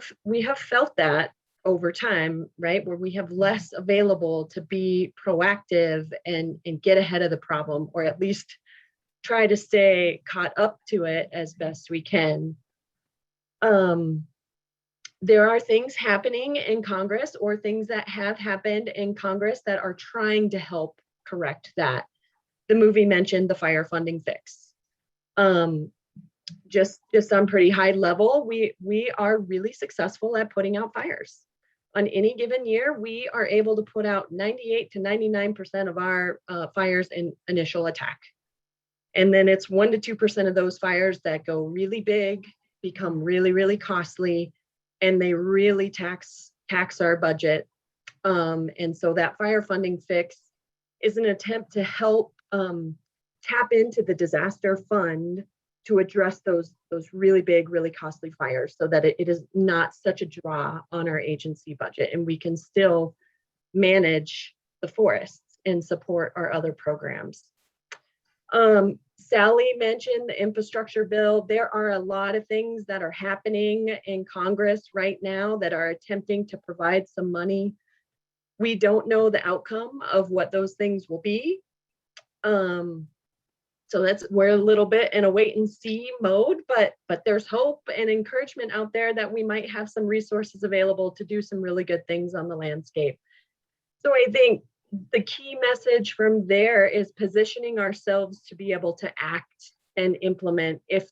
have felt that over time, right, where we have less available to be proactive and get ahead of the problem, or at least try to stay caught up to it as best we can. There are things happening in Congress, or things that have happened in Congress, that are trying to help correct that. The movie mentioned the fire funding fix. Just on pretty high level, we are really successful at putting out fires. On any given year, we are able to put out 98 to 99% of our fires in initial attack. And then it's 1 to 2% of those fires that go really big, become really, really costly, and they really tax our budget. And so that fire funding fix is an attempt to help tap into the disaster fund to address those really big, really costly fires, so that it is not such a draw on our agency budget, and we can still manage the forests and support our other programs. Sally mentioned the infrastructure bill. There are a lot of things that are happening in Congress right now that are attempting to provide some money. We don't know the outcome of what those things will be. So we're a little bit in a wait and see mode, but there's hope and encouragement out there that we might have some resources available to do some really good things on the landscape. So I think the key message from there is positioning ourselves to be able to act and implement if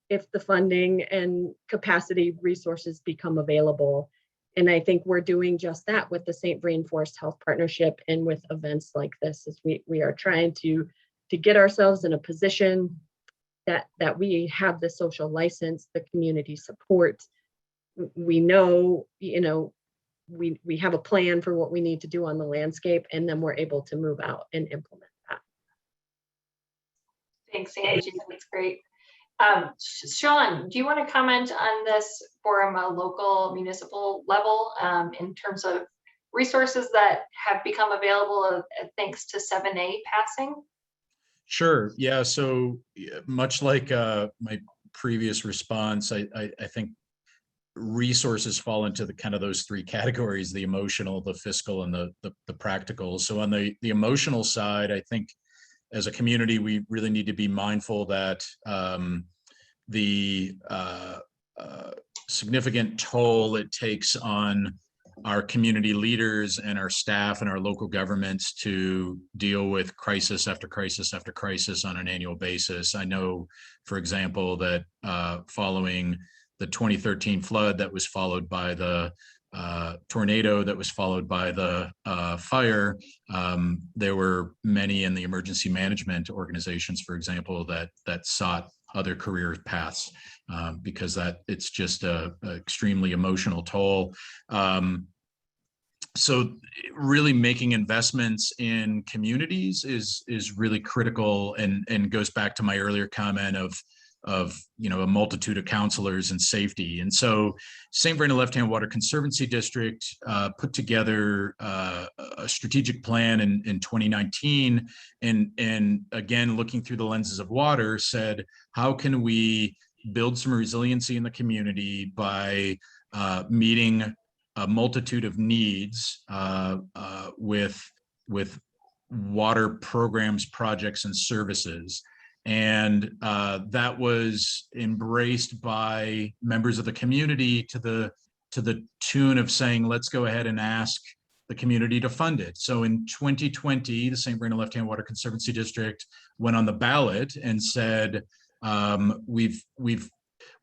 the funding and capacity resources become available. And I think we're doing just that with the St. Vrain Forest Health Partnership, and with events like this, as we are trying to get ourselves in a position that we have the social license, the community support. We know, you know, we have a plan for what we need to do on the landscape, and then we're able to move out and implement that. Thanks, Angie. That's great. Sean, do you want to comment on this from a local municipal level in terms of resources that have become available thanks to 7A passing? Sure. Yeah. So much like my previous response, I think resources fall into the kind of those three categories: the emotional, the fiscal, and the practical. So on the emotional side, I think as a community, we really need to be mindful that the significant toll it takes on our community leaders and our staff and our local governments to deal with crisis after crisis after crisis on an annual basis. I know, for example, that following the 2013 flood that was followed by the tornado that was followed by the fire, there were many in the emergency management organizations, for example, that sought other career paths because it's just a extremely emotional toll. So really making investments in communities is really critical, and goes back to my earlier comment of a multitude of counselors and safety. And so St. Brendan Left-Hand Water Conservancy District put together a strategic plan in 2019, and again, looking through the lenses of water, said, how can we build some resiliency in the community by meeting a multitude of needs with water programs, projects, and services. And that was embraced by members of the community to the tune of saying, let's go ahead and ask the community to fund it. So in 2020, the St. Brendan Left-Hand Water Conservancy District went on the ballot and said, we've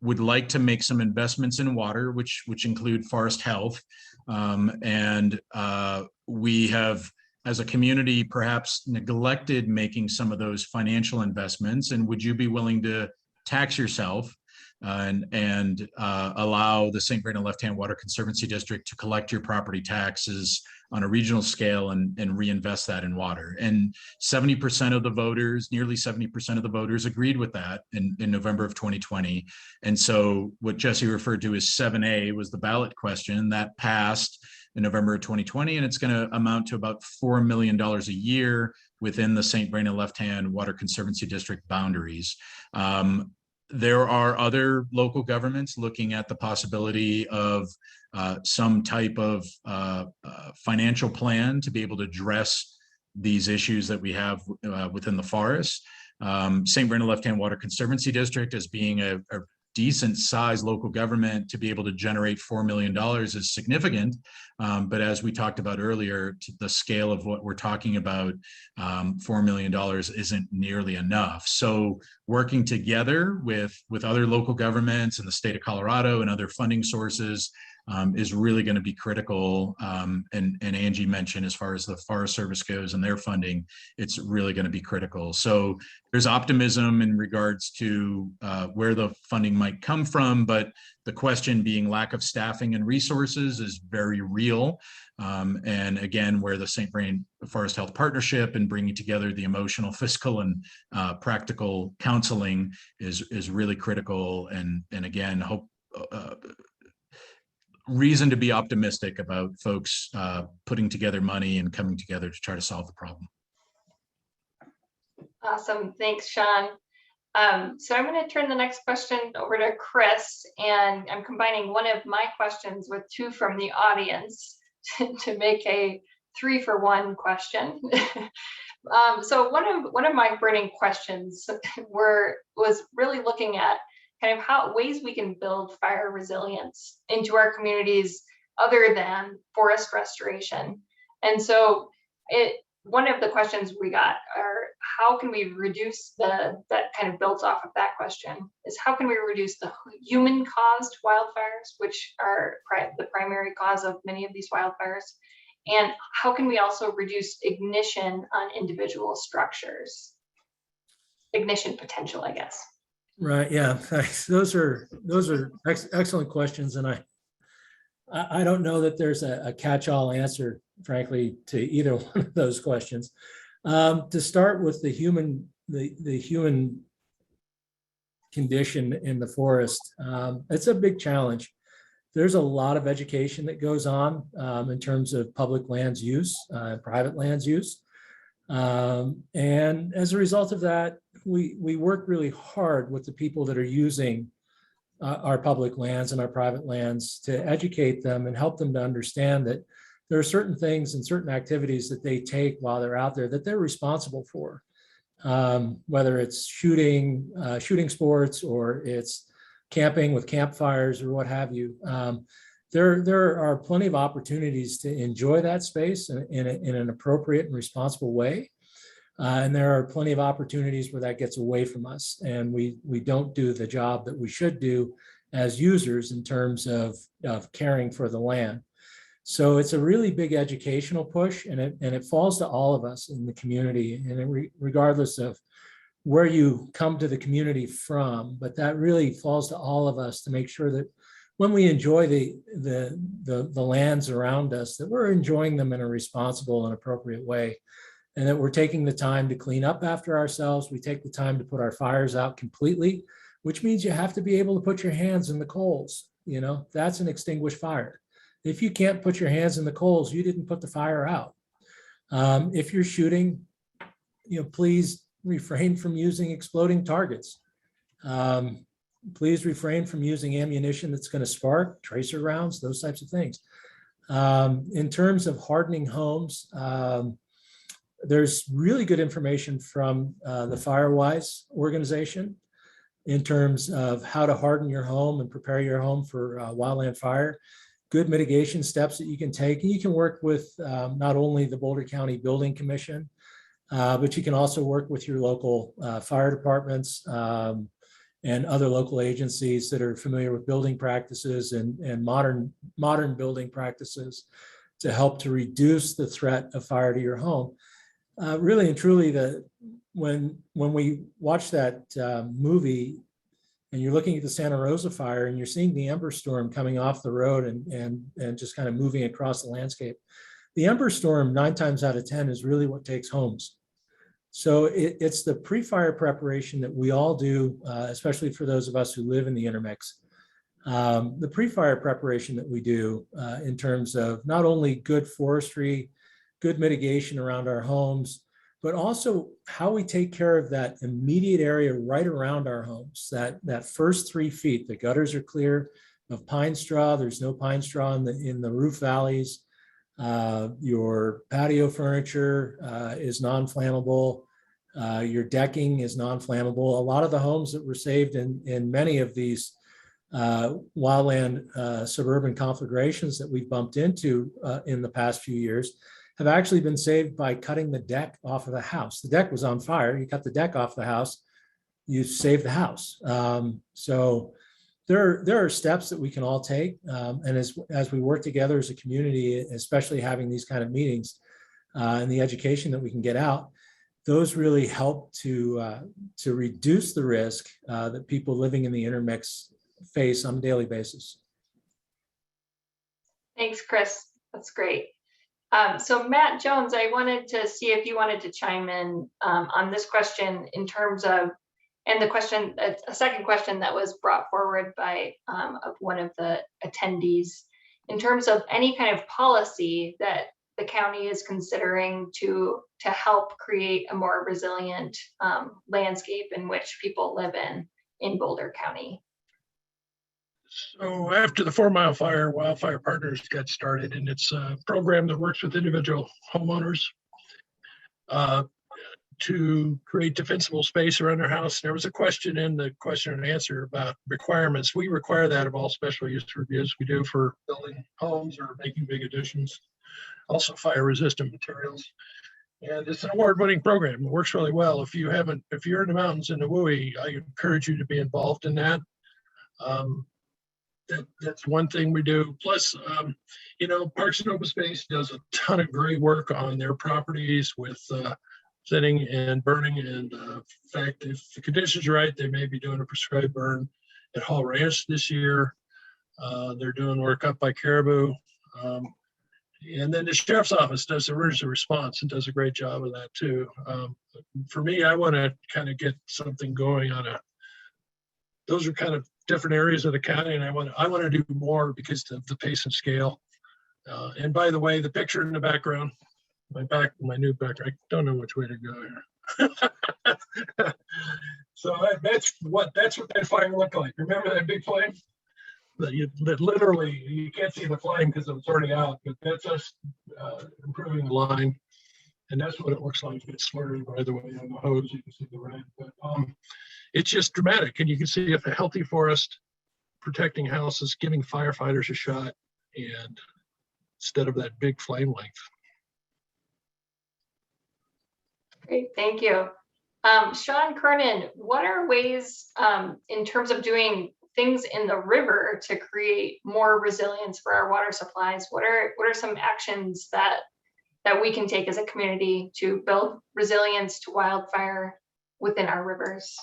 would like to make some investments in water, which include forest health. We have, as a community, perhaps neglected making some of those financial investments. And would you be willing to tax yourself and allow the St. Brendan Left-Hand Water Conservancy District to collect your property taxes on a regional scale and reinvest that in water? And 70% of the voters, nearly 70% of the voters agreed with that in November of 2020. And so what Jessie referred to as 7A was the ballot question that passed in November of 2020, and it's going to amount to about $4 million a year within the St. Brendan Left-Hand Water Conservancy District boundaries. There are other local governments looking at the possibility of some type of financial plan to be able to address these issues that we have within the forest. St. Brendan Left-Hand Water Conservancy District, as being a decent sized local government, to be able to generate $4 million is significant. But as we talked about earlier, to the scale of what we're talking about, $4 million isn't nearly enough. So working together with other local governments in the state of Colorado and other funding sources is really going to be critical. And Angie mentioned, as far as the Forest Service goes and their funding, it's really going to be critical. So there's optimism in regards to where the funding might come from, but the question being lack of staffing and resources is very real. And again, where the St. Brendan Forest Health Partnership and bringing together the emotional, fiscal, and practical counseling is really critical. And again, hope reason to be optimistic about folks putting together money and coming together to try to solve the problem. Awesome, thanks, Sean. So I'm going to turn the next question over to Chris, and I'm combining one of my questions with two from the audience to make a 3-for-1 question. So one of my burning questions was really looking at kind of how ways we can build fire resilience into our communities other than forest restoration. And so one of the questions we got are, how can we reduce that kind of built off of that question, is how can we reduce the human caused wildfires, which are the primary cause of many of these wildfires? And how can we also reduce ignition on individual structures? Ignition potential, I guess. Right. Yeah. Thanks. Those are excellent questions, and I don't know that there's a catch-all answer, frankly, to either one of those questions. To start with the human condition in the forest, it's a big challenge. There's a lot of education that goes on in terms of public lands use, private lands use. And as a result of that, we work really hard with the people that are using our public lands and our private lands to educate them and help them to understand that there are certain things and certain activities that they take while they're out there that they're responsible for, whether it's shooting sports or it's camping with campfires or what have you. there are plenty of opportunities to enjoy that space in an appropriate and responsible way. And there are plenty of opportunities where that gets away from us, and we don't do the job that we should do as users in terms of caring for the land. So it's a really big educational push, and it falls to all of us in the community, and regardless of where you come to the community from, but that really falls to all of us to make sure that when we enjoy the lands around us, that we're enjoying them in a responsible and appropriate way, and that we're taking the time to clean up after ourselves. We take the time to put our fires out completely, which means you have to be able to put your hands in the coals. You know, that's an extinguished fire. If you can't put your hands in the coals, you didn't put the fire out. If you're shooting, please refrain from using exploding targets. Please refrain from using ammunition that's going to spark, tracer rounds, those types of things. In terms of hardening homes, there's really good information from the FireWise organization in terms of how to harden your home and prepare your home for wildland fire. Good mitigation steps that you can take. And you can work with not only the Boulder County Building Commission, but you can also work with your local fire departments and other local agencies that are familiar with building practices and modern building practices to help to reduce the threat of fire to your home. Really and truly, when we watch that movie and you're looking at the Santa Rosa fire and you're seeing the ember storm coming off the road and just kind of moving across the landscape, the ember storm 9 times out of 10 is really what takes homes. So it's the pre-fire preparation that we all do, especially for those of us who live in the intermix. The pre-fire preparation that we do in terms of not only good forestry, good mitigation around our homes, but also how we take care of that immediate area right around our homes, that first 3 feet. The gutters are clear of pine straw. There's no pine straw in the roof valleys. Your patio furniture is non-flammable. Your decking is non-flammable. A lot of the homes that were saved in many of these wildland suburban conflagrations that we've bumped into in the past few years have actually been saved by cutting the deck off of the house. The deck was on fire. You cut the deck off the house, you save the house. So there are steps that we can all take. And as we work together as a community, especially having these kind of meetings and the education that we can get out, those really help to reduce the risk that people living in the intermix face on a daily basis. Thanks, Chris. That's great. So Matt Jones, I wanted to see if you wanted to chime in on this question in terms of, and the question, a second question that was brought forward by one of the attendees, in terms of any kind of policy that the county is considering to help create a more resilient landscape in which people live in Boulder County. So after the 4 Mile Fire, Wildfire Partners got started, and it's a program that works with individual homeowners to create defensible space around their house. There was a question in the question and answer about requirements. We require that of all special use reviews we do for building homes or making big additions, also fire resistant materials. And it's an award-winning program. It works really well. If you're in the mountains in the WUI, I encourage you to be involved in that. That's one thing we do. Plus, Parks and Open Space does a ton of great work on their properties with thinning and burning. And in fact, if the conditions are right, they may be doing a prescribed burn at Hall Ranch this year. They're doing work up by Caribou. And then the sheriff's office does emergency response and does a great job of that too. For me, I want to kind of get something going on those are kind of different areas of the county, and I want to do more because of the pace and scale. And by the way, the picture in the background, my new background, I don't know which way to go here. So that's what that fire looked like. Remember that big flame? That literally you can't see the flame because it's already out, but that's us improving the line, and that's what it looks like. It's slurry, by the way, on the hose. You can see the red, but it's just dramatic, and you can see if a healthy forest protecting houses, giving firefighters a shot. and instead of that big flame length. Great, thank you. Sean Kernan, what are ways in terms of doing things in the river to create more resilience for our water supplies? What are some actions that we can take as a community to build resilience to wildfire within our rivers?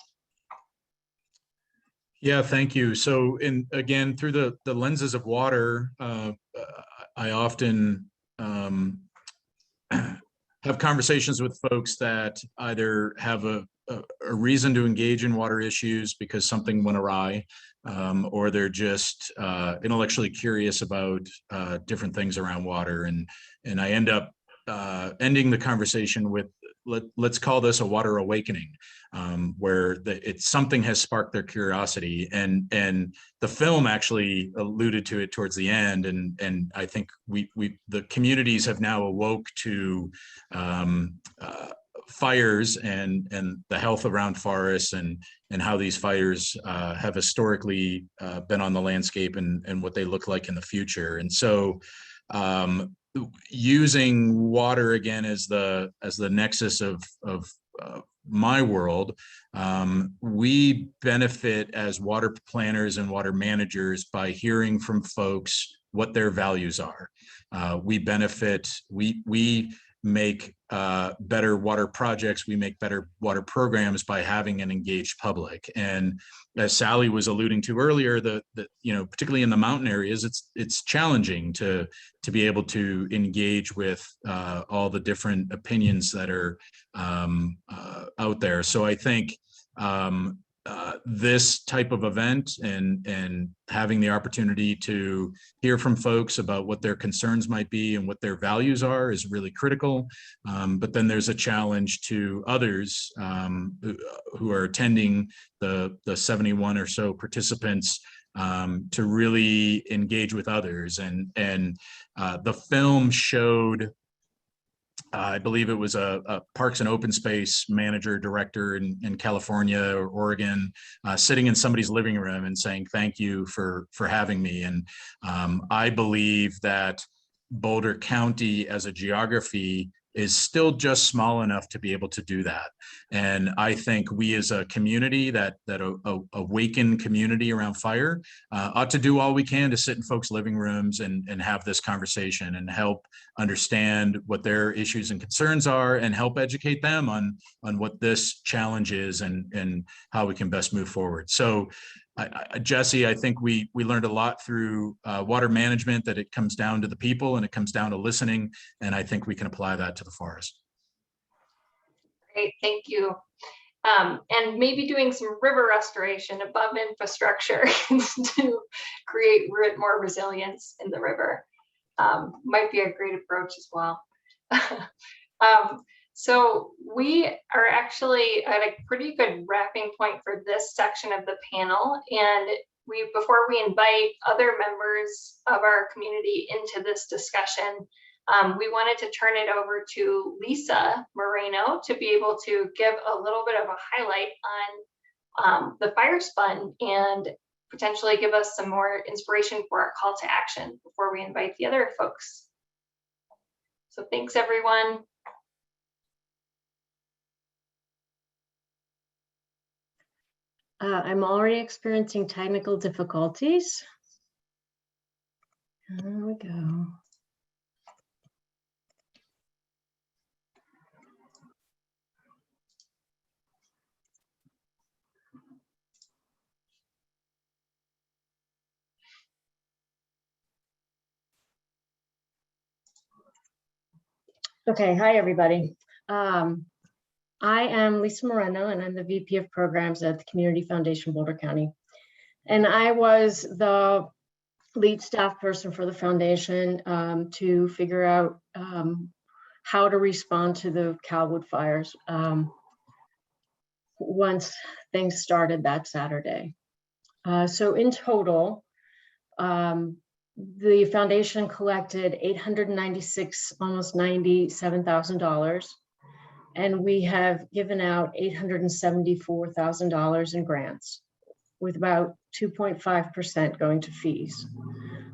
Yeah, thank you. So again, through the lenses of water, I often have conversations with folks that either have a reason to engage in water issues because something went awry, or they're just intellectually curious about different things around water. And I end up ending the conversation with, let's call this a water awakening, where something has sparked their curiosity, and the film actually alluded to it towards the end, and I think the communities have now awoke to fires and the health around forests and how these fires have historically been on the landscape and what they look like in the future. And so using water again as the nexus of my world, we benefit as water planners and water managers by hearing from folks what their values are. We benefit, we make better water projects, we make better water programs by having an engaged public. And as Sally was alluding to earlier, particularly in the mountain areas, it's challenging to be able to engage with all the different opinions that are out there. So I think this type of event and having the opportunity to hear from folks about what their concerns might be and what their values are is really critical. But then there's a challenge to others who are attending the 71 or so participants to really engage with others. And the film showed, I believe it was a Parks and Open Space manager director in California or Oregon, sitting in somebody's living room and saying, thank you for having me. And I believe that Boulder County as a geography is still just small enough to be able to do that. And I think we as a community, that awakened community around fire, ought to do all we can to sit in folks' living rooms and have this conversation and help understand what their issues and concerns are and help educate them on what this challenge is and how we can best move forward. So Jessie, I think we learned a lot through water management, that it comes down to the people and it comes down to listening. And I think we can apply that to the forest. Great, thank you. And maybe doing some river restoration above infrastructure to create more resilience in the river might be a great approach as well. So we are actually at a pretty good wrapping point for this section of the panel. And before we invite other members of our community into this discussion, we wanted to turn it over to Lisa Moreno to be able to give a little bit of a highlight on the Fires Fund and potentially give us some more inspiration for our call to action before we invite the other folks. So thanks, everyone. I'm already experiencing technical difficulties. There we go. Okay, hi everybody. I am Lisa Moreno and I'm the VP of Programs at the Community Foundation Boulder County. And I was the lead staff person for the foundation to figure out how to respond to the Calwood fires once things started that Saturday. So in total, the foundation collected $896, almost $97,000. And we have given out $874,000 in grants, with about 2.5% going to fees.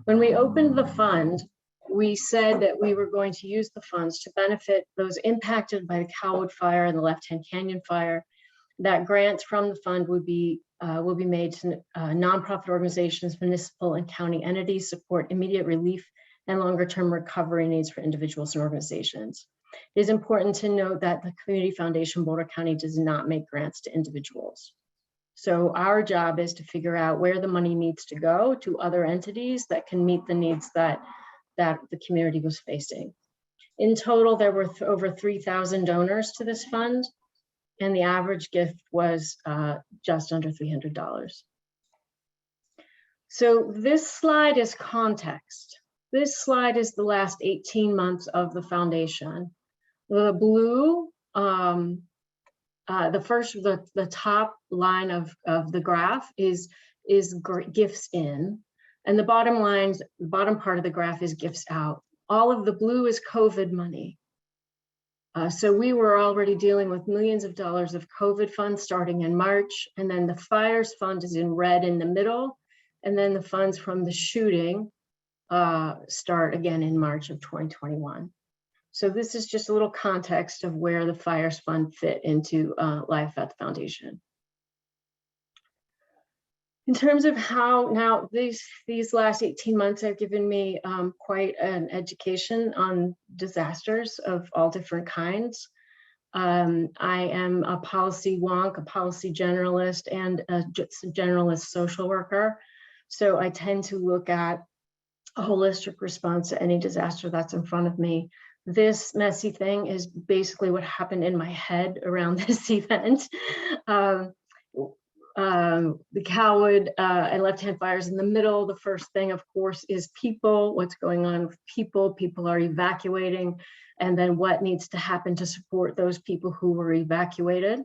When we opened the fund, we said that we were going to use the funds to benefit those impacted by the Calwood fire and the Left Hand Canyon fire. That grants from the fund will be made to nonprofit organizations, municipal and county entities, support immediate relief and longer term recovery needs for individuals and organizations. It is important to note that the Community Foundation Boulder County does not make grants to individuals. So our job is to figure out where the money needs to go to other entities that can meet the needs that the community was facing. In total, there were over 3,000 donors to this fund, and the average gift was just under $300. So this slide is context. This slide is the last 18 months of the foundation. The blue, the top line of the graph is gifts in, and the bottom part of the graph is gifts out. All of the blue is COVID money. So we were already dealing with millions of dollars of COVID funds starting in March, and then the fires fund is in red in the middle, and then the funds from the shooting start again in March of 2021. So this is just a little context of where the fires fund fit into life at the foundation. In terms of how now these last 18 months have given me quite an education on disasters of all different kinds. I am a policy wonk, a policy generalist, and a generalist social worker. So I tend to look at a holistic response to any disaster that's in front of me. This messy thing is basically what happened in my head around this event. The Calwood and Left Hand fires in the middle. The first thing, of course, is people. What's going on with people? People are evacuating, and then what needs to happen to support those people who were evacuated.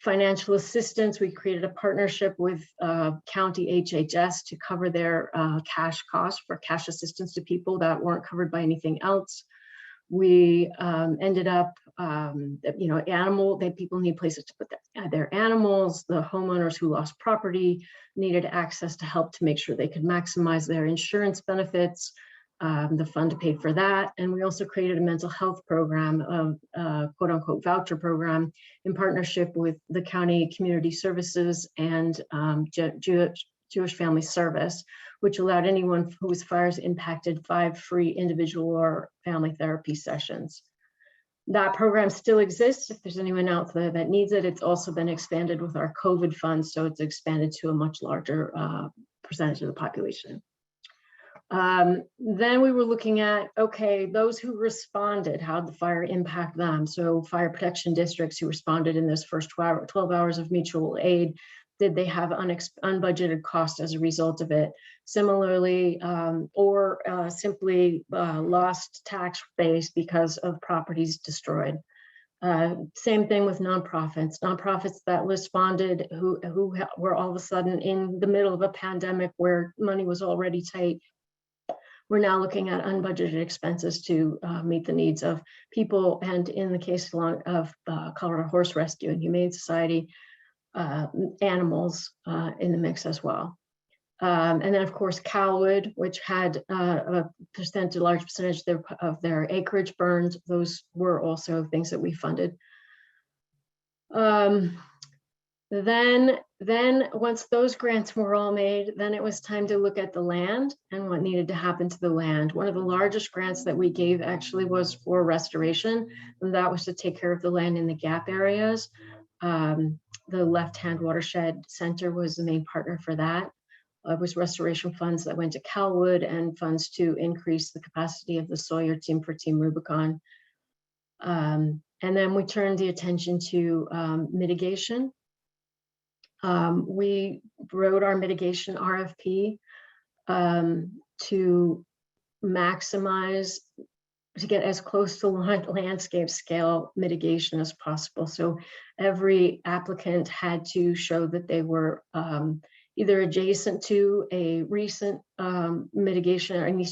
Financial assistance, we created a partnership with County HHS to cover their cash costs for cash assistance to people that weren't covered by anything else. We ended up, that people need places to put their animals. The homeowners who lost property needed access to help to make sure they could maximize their insurance benefits. The fund paid for that. And we also created a mental health program, quote unquote voucher program, in partnership with the county community services and Jewish Family Service, which allowed anyone whose fires impacted 5 free individual or family therapy sessions. That program still exists. If there's anyone out there that needs it, it's also been expanded with our COVID funds, so it's expanded to a much larger percentage of the population. Then we were looking at, okay, those who responded, how did the fire impact them? So fire protection districts who responded in those first 12 hours of mutual aid, did they have unbudgeted costs as a result of it? Similarly, or simply lost tax base because of properties destroyed. Same thing with nonprofits. Nonprofits that responded who were all of a sudden in the middle of a pandemic where money was already tight. We're now looking at unbudgeted expenses to meet the needs of people, and in the case of Colorado Horse Rescue and Humane Society, animals in the mix as well. And then of course Calwood, which had a large percentage of their acreage burned. Those were also things that we funded. Then once those grants were all made, then it was time to look at the land and what needed to happen to the land. One of the largest grants that we gave actually was for restoration, and that was to take care of the land in the gap areas. The Left Hand Watershed Center was the main partner for that. It was restoration funds that went to Calwood and funds to increase the capacity of the Sawyer team for Team Rubicon. And then we turned the attention to mitigation. We wrote our mitigation RFP to maximize, to get as close to landscape scale mitigation as possible. So every applicant had to show that they were either adjacent to a recent mitigation or any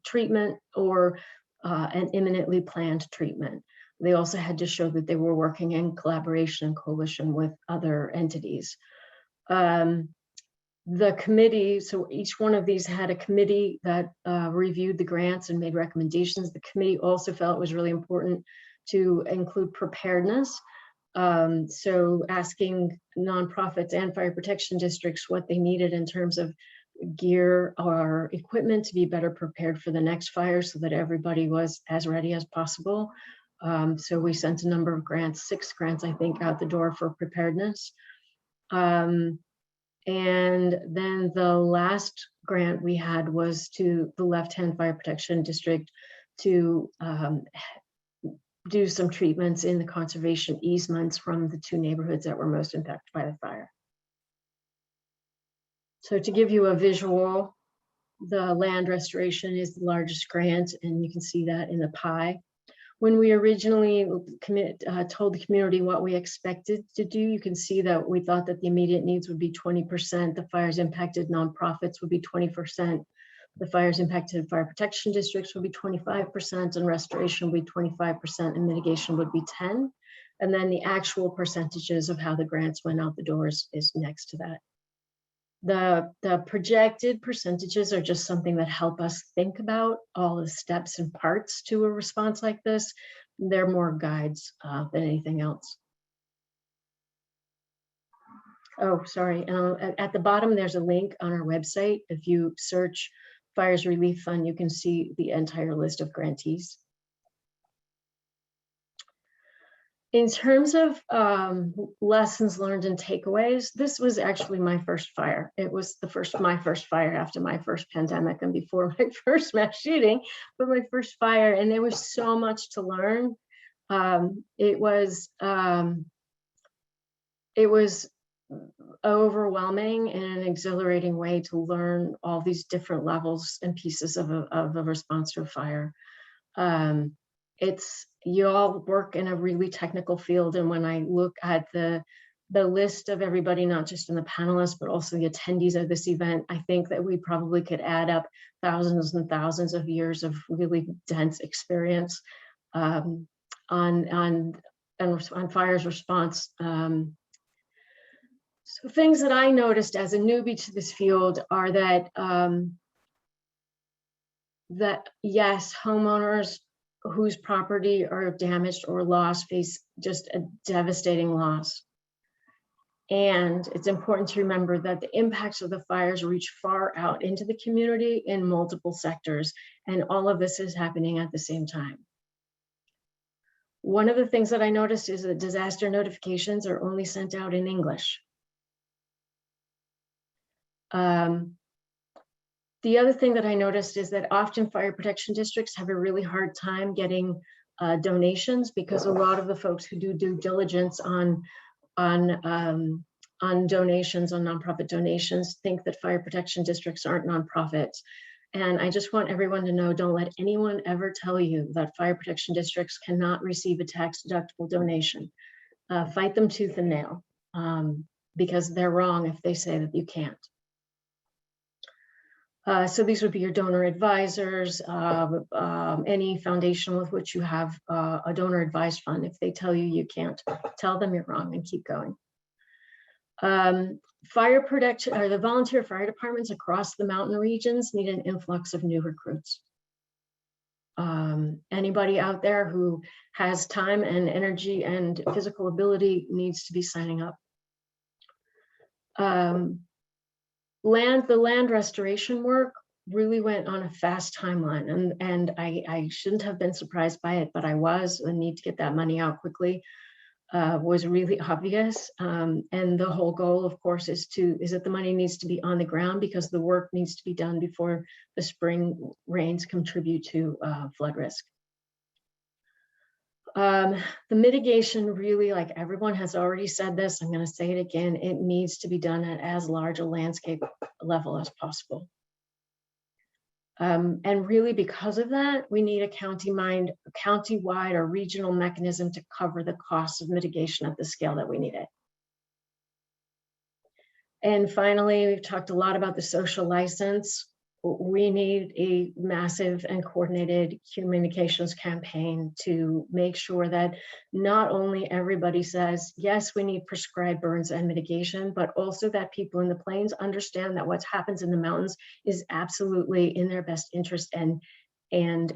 treatment or an imminently planned treatment. They also had to show that they were working in collaboration and coalition with other entities. the committee, so each one of these had a committee that reviewed the grants and made recommendations. The committee also felt it was really important to include preparedness. So asking nonprofits and fire protection districts what they needed in terms of gear or equipment to be better prepared for the next fire so that everybody was as ready as possible. So we sent a number of grants, 6 grants, I think, out the door for preparedness. And then the last grant we had was to the Left-Hand Fire Protection District to do some treatments in the conservation easements from the 2 neighborhoods that were most impacted by the fire. So to give you a visual, the land restoration is the largest grant, and you can see that in the pie. When we originally told the community what we expected to do, you can see that we thought that the immediate needs would be 20%, the fires impacted nonprofits would be 20%, the fires impacted fire protection districts would be 25%, and restoration would be 25%, and mitigation would be 10%. And then the actual percentages of how the grants went out the doors is next to that. The projected percentages are just something that help us think about all the steps and parts to a response like this. They're more guides than anything else. Oh, sorry. At the bottom, there's a link on our website. If you search Fires Relief Fund, you can see the entire list of grantees. In terms of lessons learned and takeaways, this was actually my first fire. It was my first fire after my first pandemic and before my first mass shooting, but my first fire, and there was so much to learn. It was overwhelming and an exhilarating way to learn all these different levels and pieces of a response to a fire. You all work in a really technical field, and when I look at the list of everybody, not just in the panelists, but also the attendees of this event, I think that we probably could add up thousands and thousands of years of really dense experience on fires response. So things that I noticed as a newbie to this field are that yes, homeowners whose property are damaged or lost face just a devastating loss. And it's important to remember that the impacts of the fires reach far out into the community in multiple sectors, and all of this is happening at the same time. One of the things that I noticed is that disaster notifications are only sent out in English. The other thing that I noticed is that often fire protection districts have a really hard time getting donations, because a lot of the folks who do due diligence on donations, on nonprofit donations, think that fire protection districts aren't nonprofits. And I just want everyone to know, don't let anyone ever tell you that fire protection districts cannot receive a tax deductible donation. Fight them tooth and nail, because they're wrong if they say that you can't. So these would be your donor advisors, any foundation with which you have a donor advised fund. If they tell you you can't, tell them you're wrong and keep going. Fire protection, or the volunteer fire departments across the mountain regions need an influx of new recruits. Anybody out there who has time and energy and physical ability needs to be signing up. The land restoration work really went on a fast timeline, and I shouldn't have been surprised by it, but I was. The need to get that money out quickly was really obvious, and the whole goal, of course, is that the money needs to be on the ground, because the work needs to be done before the spring rains contribute to flood risk. The mitigation really, like everyone has already said this, I'm going to say it again, it needs to be done at as large a landscape level as possible. And really, because of that, we need a county-wide or regional mechanism to cover the costs of mitigation at the scale that we need it. And finally, we've talked a lot about the social license. we need a massive and coordinated communications campaign to make sure that not only everybody says, yes, we need prescribed burns and mitigation, but also that people in the plains understand that what happens in the mountains is absolutely in their best interest and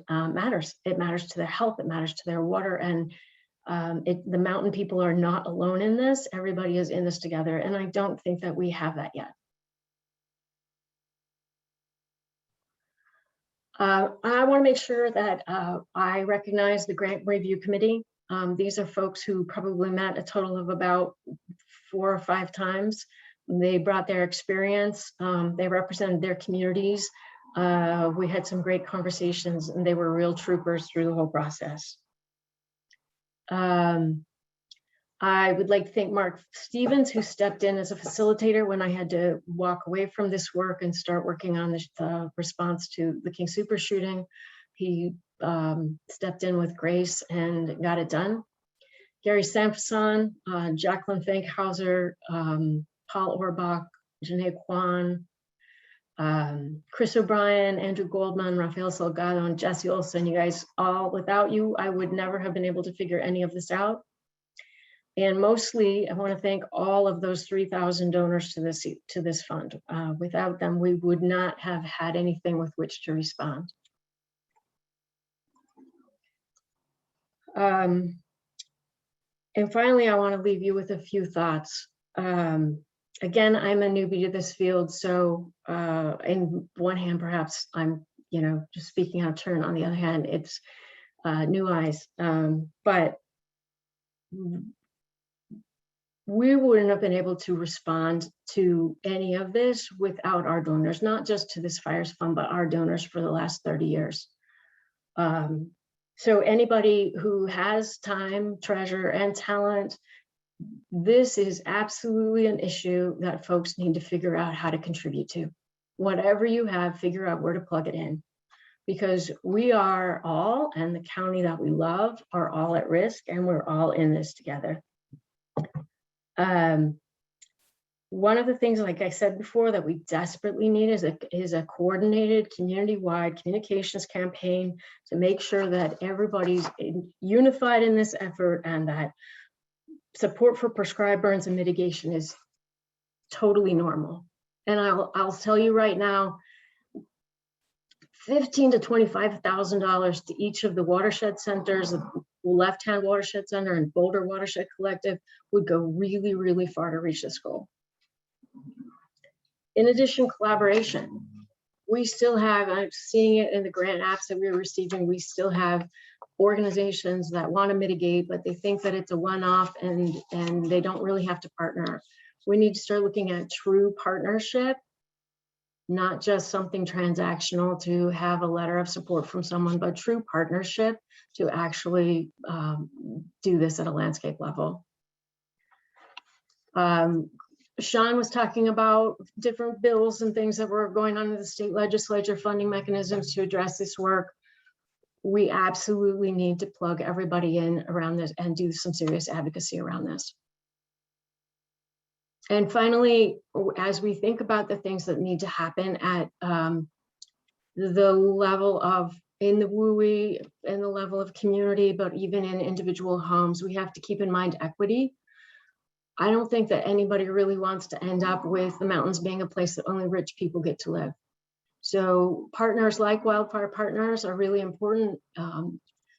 matters. It matters to their health, it matters to their water, and the mountain people are not alone in this. Everybody is in this together, and I don't think that we have that yet. I want to make sure that I recognize the grant review committee. These are folks who probably met a total of about 4 or 5 times. They brought their experience. They represented their communities. We had some great conversations, and they were real troopers through the whole process. I would like to thank Mark Stevens, who stepped in as a facilitator when I had to walk away from this work and start working on the response to the King Super shooting. He stepped in with grace and got it done. Gary Sampson, Jacqueline Fankhauser, Paul Orbach, Janae Kwan, Chris O'Brien, Andrew Goldman, Rafael Salgado, and Jessie Olson. You guys all, without you, I would never have been able to figure any of this out. And mostly, I want to thank all of those 3,000 donors to this fund. Without them, we would not have had anything with which to respond. And finally, I want to leave you with a few thoughts. Again, I'm a newbie to this field, so in one hand, perhaps I'm, just speaking out of turn. On the other hand, it's new eyes, but we wouldn't have been able to respond to any of this without our donors, not just to this Fires Fund, but our donors for the last 30 years. So anybody who has time, treasure, and talent, this is absolutely an issue that folks need to figure out how to contribute to. Whatever you have, figure out where to plug it in, because we are all, and the county that we love, are all at risk, and we're all in this together. One of the things, like I said before, that we desperately need is a coordinated community-wide communications campaign to make sure that everybody's unified in this effort, and that support for prescribed burns and mitigation is totally normal. And I'll tell you right now, $15,000 to $25,000 to each of the watershed centers, the Left Hand Watershed Center and Boulder Watershed Collective, would go really, really far to reach this goal. In addition, collaboration. We still have, I'm seeing it in the grant apps that we're receiving, we still have organizations that want to mitigate, but they think that it's a one-off and they don't really have to partner. We need to start looking at true partnership, not just something transactional to have a letter of support from someone, but true partnership to actually do this at a landscape level. Sean was talking about different bills and things that were going on in the state legislature, funding mechanisms to address this work. We absolutely need to plug everybody in around this and do some serious advocacy around this. And finally, as we think about the things that need to happen at the level of, in the WUI and the level of community, but even in individual homes, we have to keep in mind equity. I don't think that anybody really wants to end up with the mountains being a place that only rich people get to live. So partners like Wildfire Partners are really important.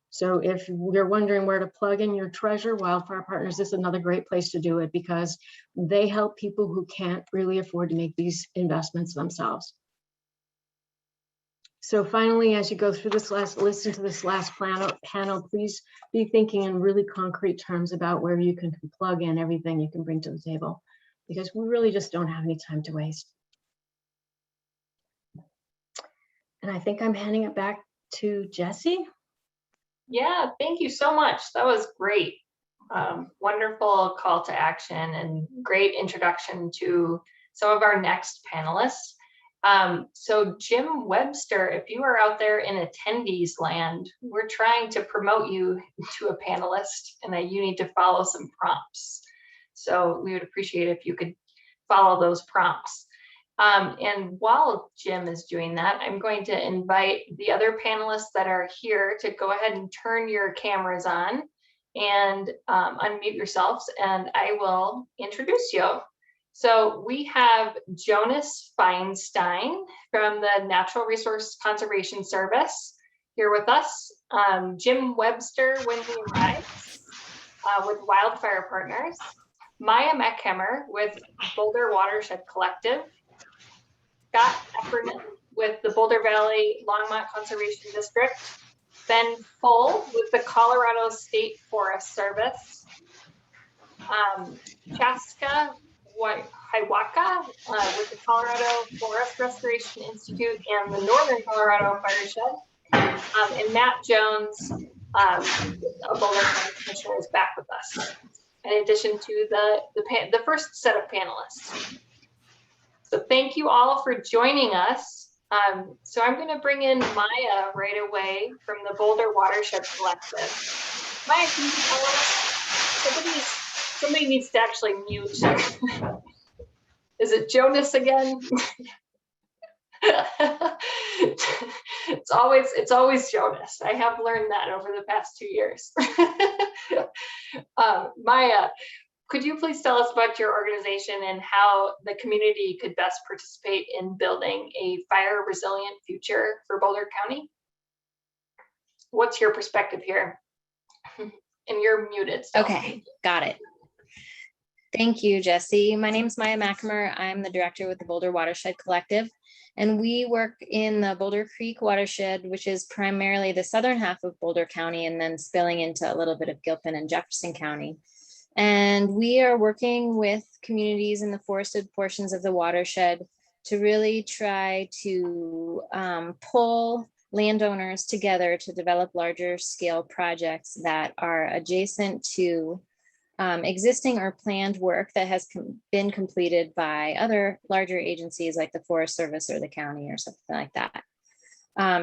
So if you're wondering where to plug in your treasure, Wildfire Partners is another great place to do it, because they help people who can't really afford to make these investments themselves. So finally, as you go through this listen to this last panel, please be thinking in really concrete terms about where you can plug in everything you can bring to the table, because we really just don't have any time to waste. And I think I'm handing it back to Jessie. Yeah, thank you so much. That was great. Wonderful call to action and great introduction to some of our next panelists. So Jim Webster, if you are out there in attendees land, we're trying to promote you to a panelist, and that you need to follow some prompts. So we would appreciate if you could follow those prompts. And while Jim is doing that, I'm going to invite the other panelists that are here to go ahead and turn your cameras on and unmute yourselves, and I will introduce you. So we have Jonas Feinstein from the Natural Resource Conservation Service here with us, Jim Webster when he arrives with Wildfire Partners, Maya Meckhammer with Boulder Watershed Collective, Scott Epperman with the Boulder Valley Longmont Conservation District, Ben Full with the Colorado State Forest Service, Chaska Hiawatha with the Colorado Forest Restoration Institute and the Northern Colorado Watershed, and Matt Jones, a Boulder County Commissioner, is back with us, in addition to the first set of panelists. So thank you all for joining us. So I'm going to bring in Maya right away from the Boulder Watershed Collective. Maya, can you tell us, somebody needs to actually mute. Is it Jonas again? It's always Jonas. I have learned that over the past 2 years. Maya, could you please tell us about your organization and how the community could best participate in building a fire resilient future for Boulder County? What's your perspective here? And you're muted. So. Okay, got it. Thank you, Jessie. My name is Maya Meckhammer. I'm the director with the Boulder Watershed Collective, and we work in the Boulder Creek watershed, which is primarily the southern half of Boulder County and then spilling into a little bit of Gilpin and Jefferson County. And we are working with communities in the forested portions of the watershed to really try to pull landowners together to develop larger scale projects that are adjacent to existing or planned work that has been completed by other larger agencies like the Forest Service or the county or something like that.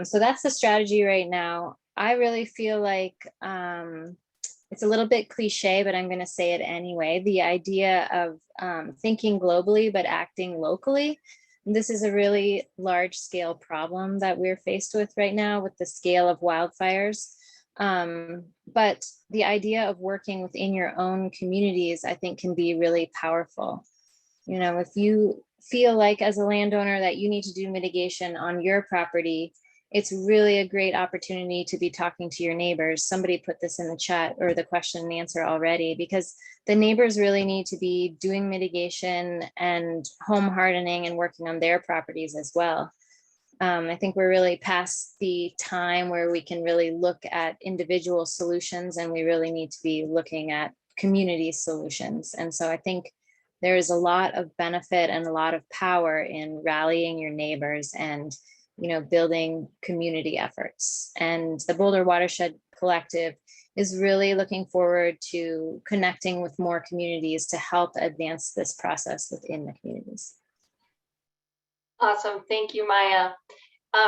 So that's the strategy right now. I really feel like it's a little bit cliche, but I'm going to say it anyway. The idea of thinking globally, but acting locally. This is a really large scale problem that we're faced with right now with the scale of wildfires. But the idea of working within your own communities, I think, can be really powerful. You know, if you feel like as a landowner that you need to do mitigation on your property, it's really a great opportunity to be talking to your neighbors. Somebody put this in the chat or the question and answer already, because the neighbors really need to be doing mitigation and home hardening and working on their properties as well. I think we're really past the time where we can really look at individual solutions, and we really need to be looking at community solutions. And so I think there is a lot of benefit and a lot of power in rallying your neighbors and, you know, building community efforts. And the Boulder Watershed Collective is really looking forward to connecting with more communities to help advance this process within the communities. Awesome. Thank you, Maya.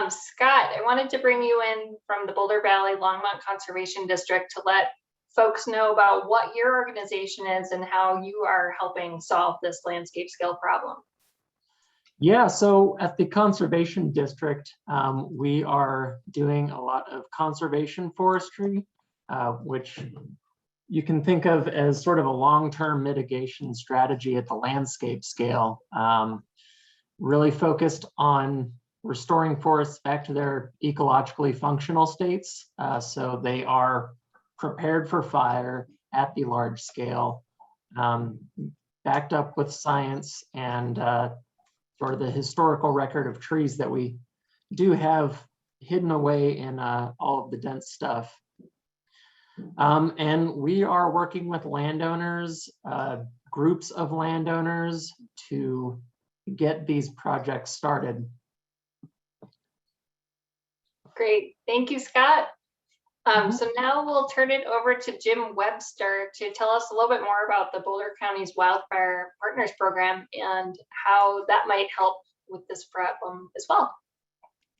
Scott, I wanted to bring you in from the Boulder Valley Longmont Conservation District to let folks know about what your organization is and how you are helping solve this landscape scale problem. Yeah, so at the Conservation District, we are doing a lot of conservation forestry, which you can think of as sort of a long-term mitigation strategy at the landscape scale. Really focused on restoring forests back to their ecologically functional states. So they are prepared for fire at the large scale, backed up with science and sort of the historical record of trees that we do have hidden away in all of the dense stuff. And we are working with landowners, groups of landowners to get these projects started. Great, thank you, Scott. So now we'll turn it over to Jim Webster to tell us a little bit more about the Boulder County's Wildfire Partners Program and how that might help with this problem as well.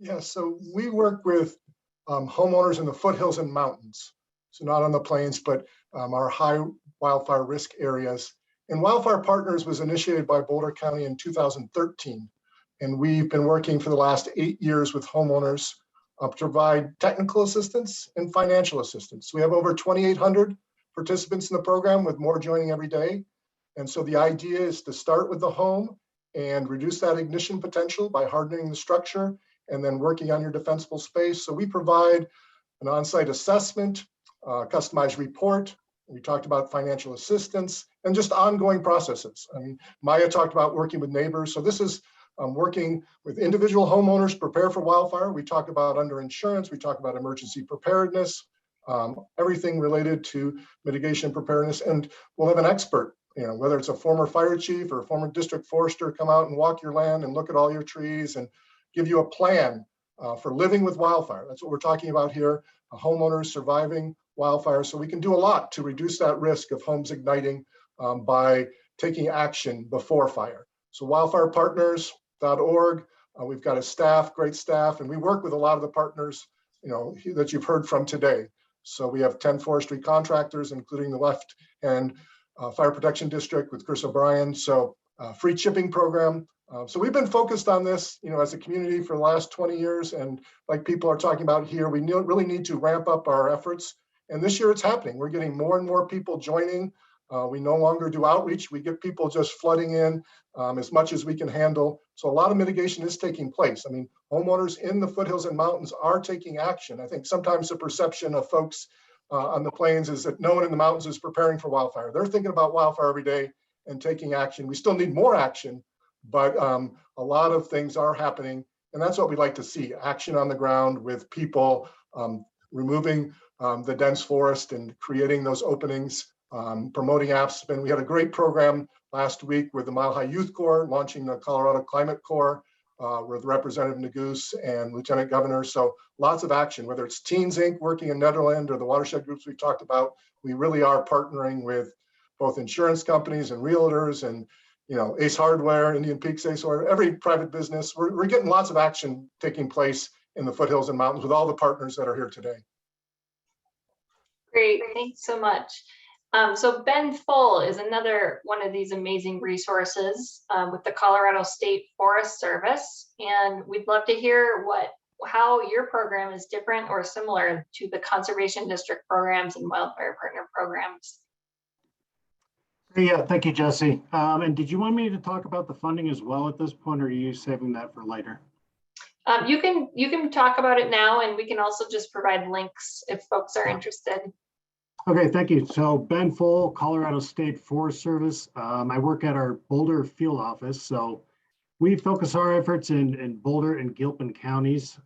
Yeah, so we work with homeowners in the foothills and mountains. So not on the plains, but our high wildfire risk areas. And Wildfire Partners was initiated by Boulder County in 2013. And we've been working for the last 8 years with homeowners to provide technical assistance and financial assistance. We have over 2,800 participants in the program, with more joining every day. And so the idea is to start with the home and reduce that ignition potential by hardening the structure and then working on your defensible space. So we provide an on-site assessment, customized report. We talked about financial assistance and just ongoing processes. I mean, Maya talked about working with neighbors. So this is working with individual homeowners prepare for wildfire. We talk about underinsurance. We talk about emergency preparedness, everything related to mitigation and preparedness. And we'll have an expert, whether it's a former fire chief or a former district forester, come out and walk your land and look at all your trees and give you a plan for living with wildfire. That's what we're talking about here, homeowners surviving wildfire. So we can do a lot to reduce that risk of homes igniting by taking action before fire. So wildfirepartners.org, we've got a staff, great staff, and we work with a lot of the partners that you've heard from today. So we have 10 forestry contractors, including the Left Hand Fire Protection District with Chris O'Brien. So free chipping program. So we've been focused on this, as a community for the last 20 years. And like people are talking about here, we really need to ramp up our efforts. And this year it's happening. We're getting more and more people joining. We no longer do outreach. We get people just flooding in as much as we can handle. So a lot of mitigation is taking place. I mean, homeowners in the foothills and mountains are taking action. I think sometimes the perception of folks on the plains is that no one in the mountains is preparing for wildfire. They're thinking about wildfire every day and taking action. We still need more action, but a lot of things are happening. And that's what we like to see, action on the ground with people removing the dense forest and creating those openings, promoting apps. And we had a great program last week with the Mile High Youth Corps launching the Colorado Climate Corps with Representative Neguse and Lieutenant Governor. So lots of action, whether it's Teens Inc. working in Netherlands or the watershed groups we talked about. We really are partnering with both insurance companies and realtors and Ace Hardware, Indian Peaks, Ace Hardware, every private business. We're getting lots of action taking place in the foothills and mountains with all the partners that are here today. Great, thanks so much. So Ben Full is another one of these amazing resources with the Colorado State Forest Service. And we'd love to hear how your program is different or similar to the Conservation District programs and Wildfire Partner programs. Yeah, thank you, Jessie. And did you want me to talk about the funding as well at this point, or are you saving that for later? You can talk about it now, and we can also just provide links if folks are interested. Okay, thank you. So Ben Full, Colorado State Forest Service. I work at our Boulder field office. So we focus our efforts in Boulder and Gilpin counties.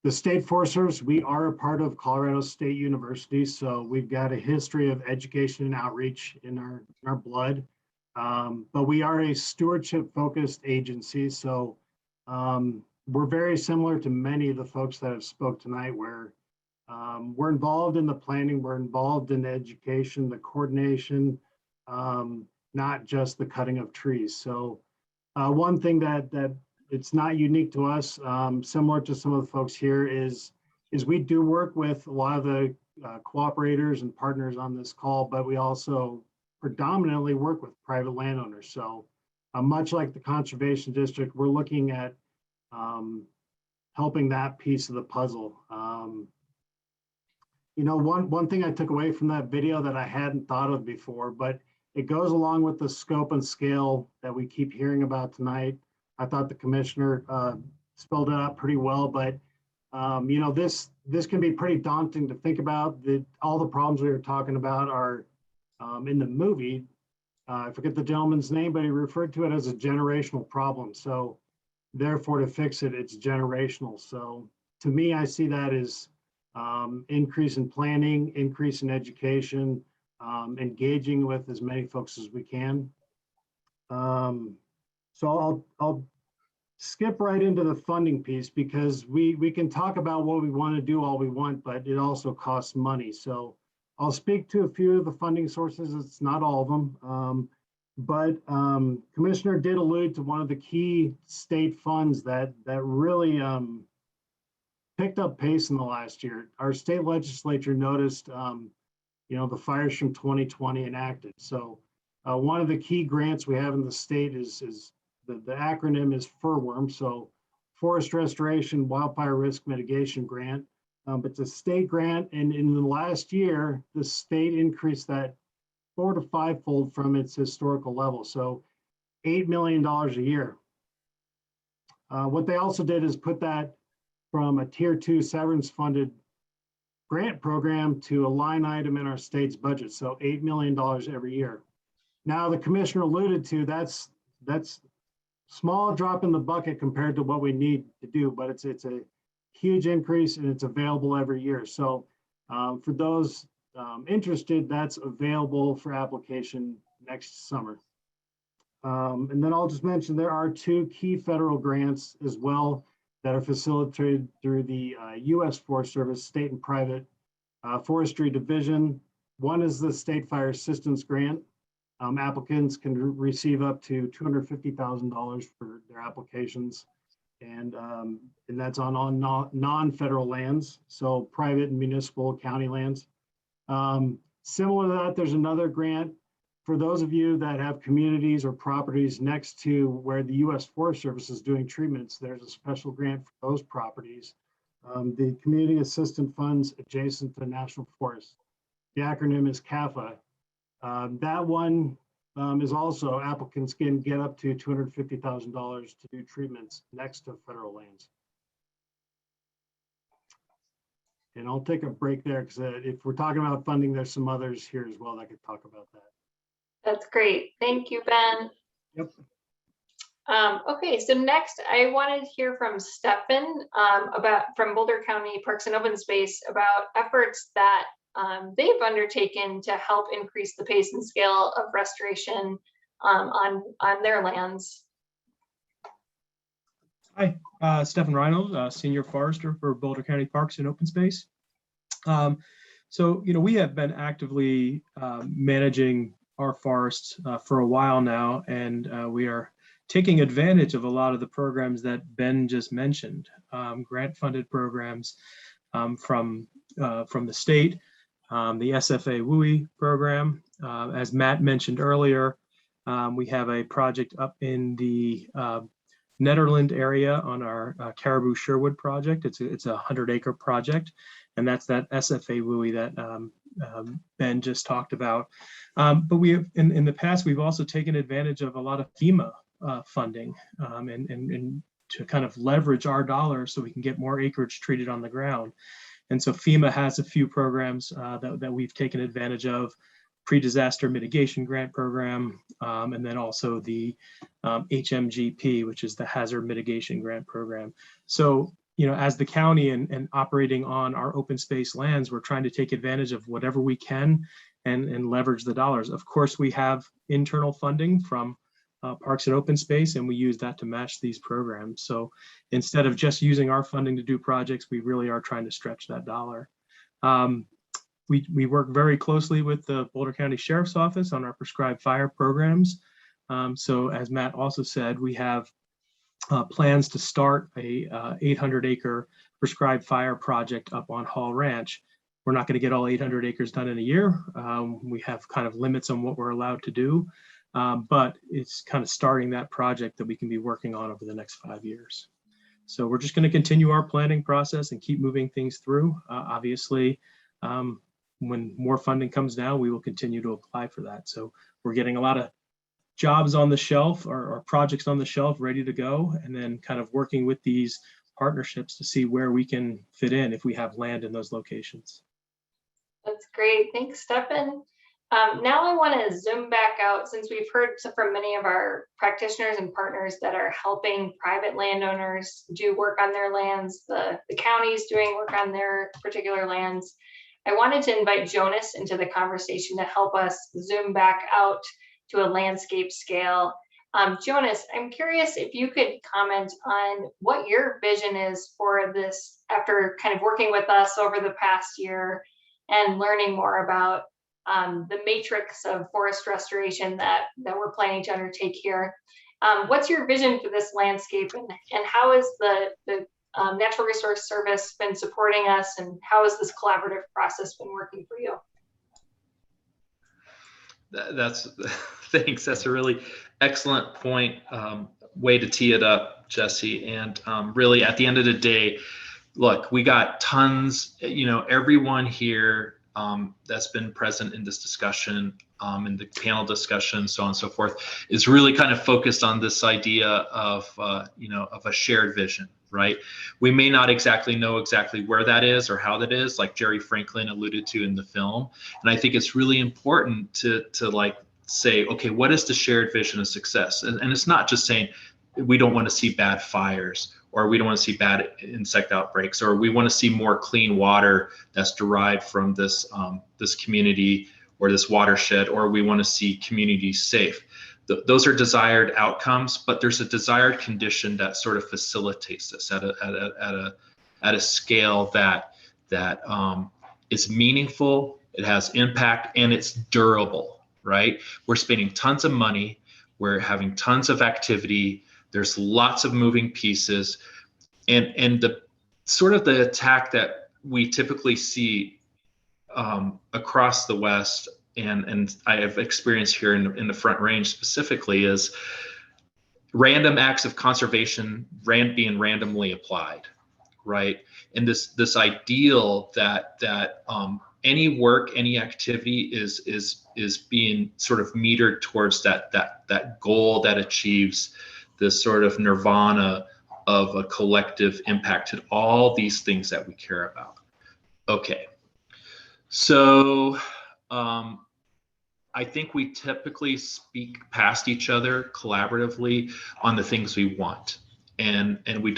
The State Forest Service, we are a part of Colorado State University. So we've got a history of education and outreach in our blood. But we are a stewardship focused agency. So we're very similar to many of the folks that have spoke tonight, where we're involved in the planning, we're involved in the education, the coordination, not just the cutting of trees. So one thing that it's not unique to us, similar to some of the folks here, is we do work with a lot of the cooperators and partners on this call, but we also predominantly work with private landowners. So much like the Conservation District, we're looking at helping that piece of the puzzle. One thing I took away from that video that I hadn't thought of before, but it goes along with the scope and scale that we keep hearing about tonight. I thought the commissioner spelled it out pretty well, but this can be pretty daunting to think about. All the problems we were talking about are in the movie. I forget the gentleman's name, but he referred to it as a generational problem. So therefore, to fix it, it's generational. So to me, I see that as increase in planning, increase in education, engaging with as many folks as we can. So I'll skip right into the funding piece, because we can talk about what we want to do all we want, but it also costs money. So I'll speak to a few of the funding sources. It's not all of them, but Commissioner did allude to one of the key state funds that really picked up pace in the last year. Our state legislature noticed, the fires from 2020 enacted. So one of the key grants we have in the state is the acronym is FIRWORM, so Forest Restoration Wildfire Risk Mitigation Grant. But it's a state grant, and in the last year, the state increased that 4 to 5-fold from its historical level, so $8 million a year. What they also did is put that from a tier 2 severance funded grant program to a line item in our state's budget, so $8 million every year. Now, the commissioner alluded to that's small drop in the bucket compared to what we need to do, but it's a huge increase and it's available every year. So for those interested, that's available for application next summer. And then I'll just mention there are 2 key federal grants as well that are facilitated through the U.S. Forest Service State and Private Forestry Division. One is the State Fire Assistance Grant. Applicants can receive up to $250,000 for their applications. And that's on all non-federal lands, so private and municipal county lands. Similar to that, there's another grant for those of you that have communities or properties next to where the U.S. Forest Service is doing treatments. There's a special grant for those properties. The Community Assistance Funds adjacent to national forests. The acronym is CAFA. That one is also applicants can get up to $250,000 to do treatments next to federal lands. And I'll take a break there because if we're talking about funding, there's some others here as well that could talk about that. That's great. Thank you, Ben. Yep. Okay, so next I wanted to hear from Stefan from Boulder County Parks and Open Space about efforts that they've undertaken to help increase the pace and scale of restoration on their lands. Hi, Stefan Reynolds, Senior Forester for Boulder County Parks and Open Space. So, we have been actively managing our forests for a while now, and we are taking advantage of a lot of the programs that Ben just mentioned, grant-funded programs from the state, the SFA WUI program. As Matt mentioned earlier, we have a project up in the Netherland area on our Caribou Sherwood project. It's a 100-acre project, and that's that SFA WUI that Ben just talked about. But we have, in the past, we've also taken advantage of a lot of FEMA funding and to kind of leverage our dollars so we can get more acreage treated on the ground. And so FEMA has a few programs that we've taken advantage of, pre-disaster mitigation grant program, and then also the HMGP, which is the hazard mitigation grant program. So, as the county and operating on our open space lands, we're trying to take advantage of whatever we can and leverage the dollars. Of course, we have internal funding from Parks and Open Space, and we use that to match these programs. So instead of just using our funding to do projects, we really are trying to stretch that dollar. We work very closely with the Boulder County Sheriff's Office on our prescribed fire programs. So as Matt also said, we have plans to start a 800-acre prescribed fire project up on Hall Ranch. We're not going to get all 800 acres done in a year. We have kind of limits on what we're allowed to do, but it's kind of starting that project that we can be working on over the next 5 years. So we're just going to continue our planning process and keep moving things through. Obviously, when more funding comes down, we will continue to apply for that. So we're getting a lot of jobs on the shelf or projects on the shelf ready to go, and then kind of working with these partnerships to see where we can fit in if we have land in those locations. That's great. Thanks, Stefan. Now I want to zoom back out, since we've heard from many of our practitioners and partners that are helping private landowners do work on their lands, the counties doing work on their particular lands. I wanted to invite Jonas into the conversation to help us zoom back out to a landscape scale. Jonas, I'm curious if you could comment on what your vision is for this after kind of working with us over the past year and learning more about the matrix of forest restoration that we're planning to undertake here. What's your vision for this landscape, and how has the Natural Resource Service been supporting us, and how has this collaborative process been working for you? Thanks. That's a really excellent point. way to tee it up, Jesse. And really, at the end of the day, look, we got tons, everyone here that's been present in this discussion, in the panel discussion, so on and so forth, is really kind of focused on this idea of, of a shared vision, right? We may not exactly know exactly where that is or how that is, like Jerry Franklin alluded to in the film. And I think it's really important to like say, okay, what is the shared vision of success? And it's not just saying we don't want to see bad fires, or we don't want to see bad insect outbreaks, or we want to see more clean water that's derived from this this community or this watershed, or we want to see communities safe. Those are desired outcomes, but there's a desired condition that sort of facilitates this at a scale that is meaningful, it has impact, and it's durable, right? We're spending tons of money, we're having tons of activity, there's lots of moving pieces, and the sort of the attack that we typically see across the West, and I have experienced here in the Front Range specifically, is random acts of conservation being randomly applied, right? And this ideal that any work, any activity is being sort of metered towards that goal that achieves this sort of nirvana of a collective impact to all these things that we care about. Okay, so I think we typically speak past each other collaboratively on the things we want, and we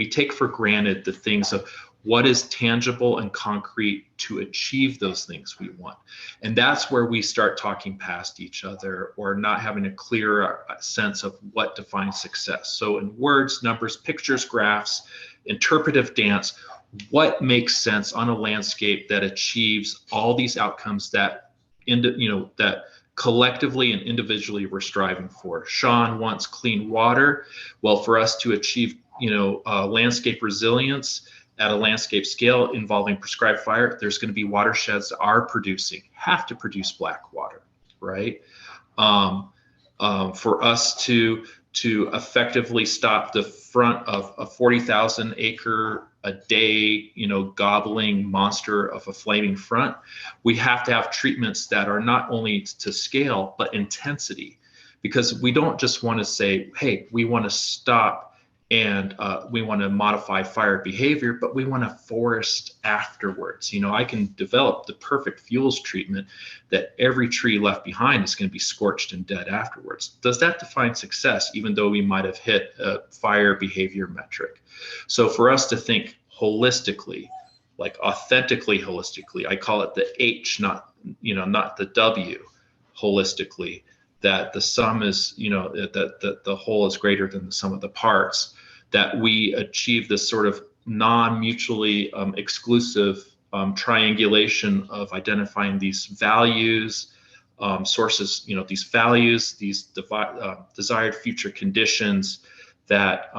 take for granted the things of what is tangible and concrete to achieve those things we want. And that's where we start talking past each other, or not having a clear sense of what defines success. So in words, numbers, pictures, graphs, interpretive dance, what makes sense on a landscape that achieves all these outcomes that that collectively and individually we're striving for. Sean wants clean water. Well, for us to achieve landscape resilience at a landscape scale involving prescribed fire, there's going to be watersheds that have to produce black water, right? For us to effectively stop the front of a 40,000 acre a day, gobbling monster of a flaming front, we have to have treatments that are not only to scale, but intensity. Because we don't just want to say, hey, we want to stop and we want to modify fire behavior, but we want to forest afterwards. I can develop the perfect fuels treatment that every tree left behind is going to be scorched and dead afterwards. Does that define success, even though we might have hit a fire behavior metric? So for us to think holistically, like authentically holistically, I call it the H, not the W, holistically, that the sum is, that the whole is greater than the sum of the parts, that we achieve this sort of non-mutually exclusive triangulation of identifying these values, sources, these values, these desired future conditions that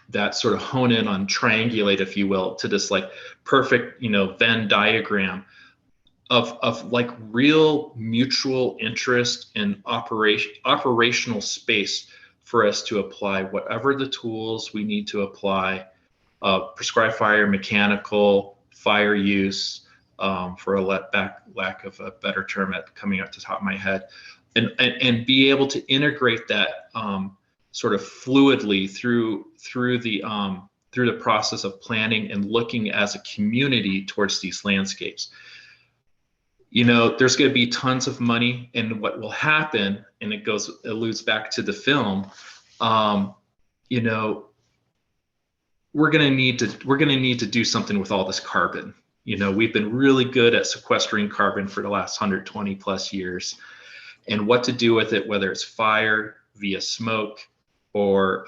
that sort of hone in on, triangulate, if you will, to this like perfect, Venn diagram of like real mutual interest and operational space for us to apply whatever the tools we need to apply, prescribed fire, mechanical, fire use, for a lack of a better term coming up to the top of my head, and be able to integrate that sort of fluidly through the process of planning and looking as a community towards these landscapes. There's going to be tons of money, and what will happen, and it alludes back to the film, we're going to need to do something with all this carbon. We've been really good at sequestering carbon for the last 120 plus years, and what to do with it, whether it's fire via smoke or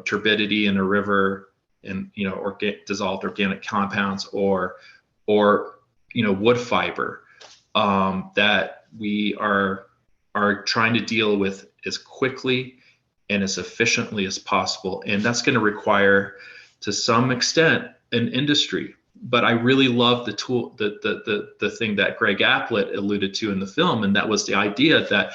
turbidity in a river, and or dissolved organic compounds, or wood fiber, that we are trying to deal with as quickly and as efficiently as possible. And that's going to require, to some extent, an industry. But I really love the tool, the thing that Greg Aplett alluded to in the film, and that was the idea that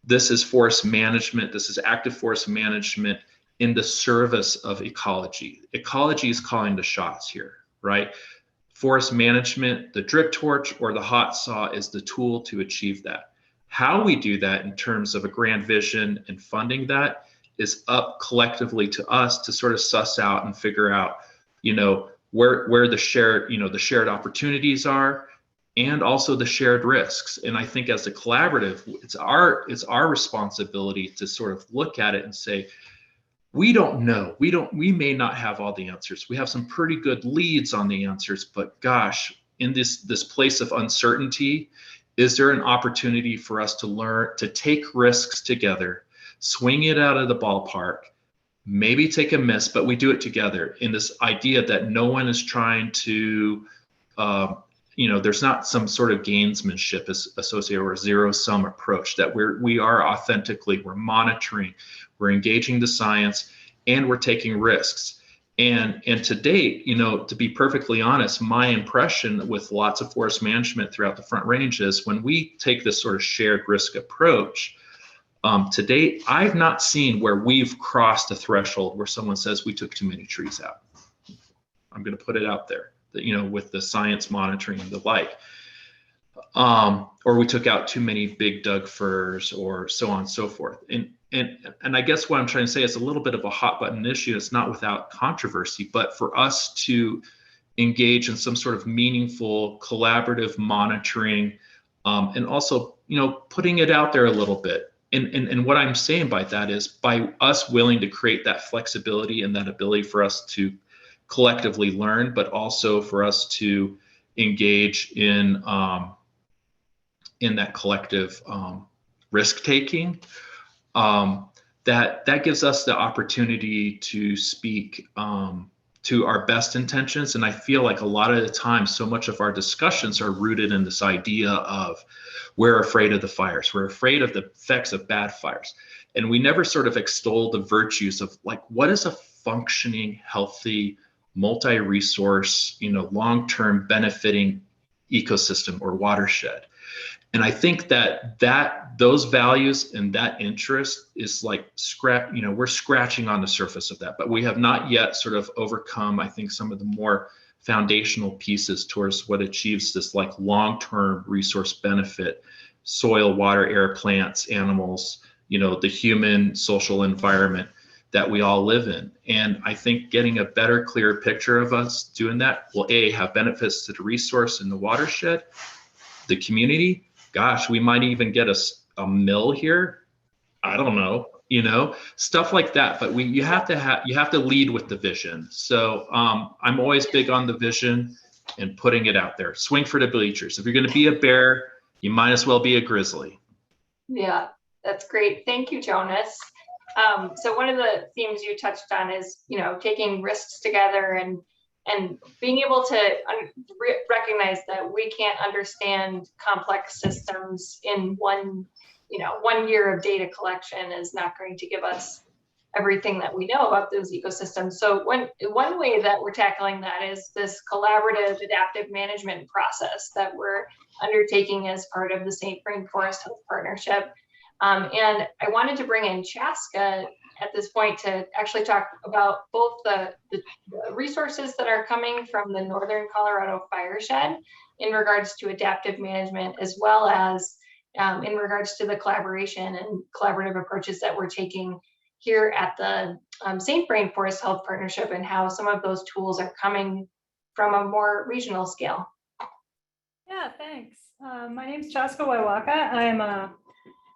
this is forest management. This is active forest management in the service of ecology. Ecology is calling the shots here, right? Forest management, the drip torch or the hot saw is the tool to achieve that. How we do that in terms of a grand vision and funding that is up collectively to us to sort of suss out and figure out, you know, where the shared, you know, the shared opportunities are, and also the shared risks. And I think as a collaborative, it's our responsibility to sort of look at it and say, we don't know. We may not have all the answers. We have some pretty good leads on the answers, but gosh, in this place of uncertainty, is there an opportunity for us to learn to take risks together, swing it out of the ballpark, maybe take a miss, but we do it together in this idea that no one is trying to, you know, there's not some sort of gamesmanship associated or a zero-sum approach, that we are authentically, we're monitoring, we're engaging the science, and we're taking risks. And to date, you know, to be perfectly honest, my impression with lots of forest management throughout the Front Range is when we take this sort of shared risk approach, to date, I've not seen where we've crossed a threshold where someone says we took too many trees out. I'm going to put it out there, that, you know, with the science monitoring and the like, or we took out too many big Doug firs, or so on and so forth. And I guess what I'm trying to say is a little bit of a hot button issue. It's not without controversy, but for us to engage in some sort of meaningful collaborative monitoring, and also, you know, putting it out there a little bit. And what I'm saying by that is, by us willing to create that flexibility and that ability for us to collectively learn, but also for us to engage in that collective risk taking, that gives us the opportunity to speak to our best intentions. And I feel like a lot of the time, so much of our discussions are rooted in this idea of, we're afraid of the fires, we're afraid of the effects of bad fires. And we never sort of extol the virtues of, like, what is a functioning, healthy, multi-resource, you know, long-term benefiting ecosystem or watershed. And I think that those values and that interest is like you know, we're scratching on the surface of that, but we have not yet sort of overcome, I think, some of the more foundational pieces towards what achieves this like long-term resource benefit: soil, water, air, plants, animals, you know, the human social environment that we all live in. And I think getting a better, clearer picture of us doing that will have benefits to the resource in the watershed, the community. Gosh, we might even get a mill here. I don't know, you know, stuff like that. But you have to lead with the vision. So I'm always big on the vision and putting it out there. Swing for the bleachers. If you're going to be a bear, you might as well be a grizzly. Yeah, that's great. Thank you, Jonas. So one of the themes you touched on is, you know, taking risks together and being able to recognize that we can't understand complex systems in one year of data collection is not going to give us everything that we know about those ecosystems. So one way that we're tackling that is this collaborative adaptive management process that we're undertaking as part of the St. Vrain Forest Health Partnership. And I wanted to bring in Chaska at this point to actually talk about both the resources that are coming from the Northern Colorado Fireshed in regards to adaptive management, as well as in regards to the collaboration and collaborative approaches that we're taking here at the St. Vrain Forest Health Partnership, and how some of those tools are coming from a more regional scale. Yeah, thanks. My name is Chaska Waiwaka. I am a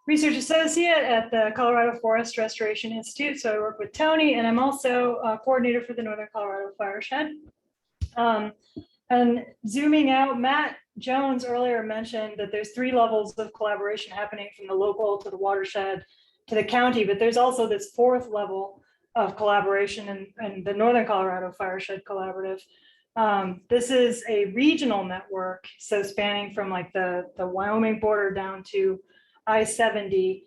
research associate at the Colorado Forest Restoration Institute. So I work with Tony, and I'm also a coordinator for the Northern Colorado Fireshed. And zooming out, Matt Jones earlier mentioned that there's 3 levels of collaboration happening, from the local to the watershed to the county, but there's also this 4th level of collaboration in the Northern Colorado Fireshed Collaborative. This is a regional network, so spanning from like the Wyoming border down to I-70,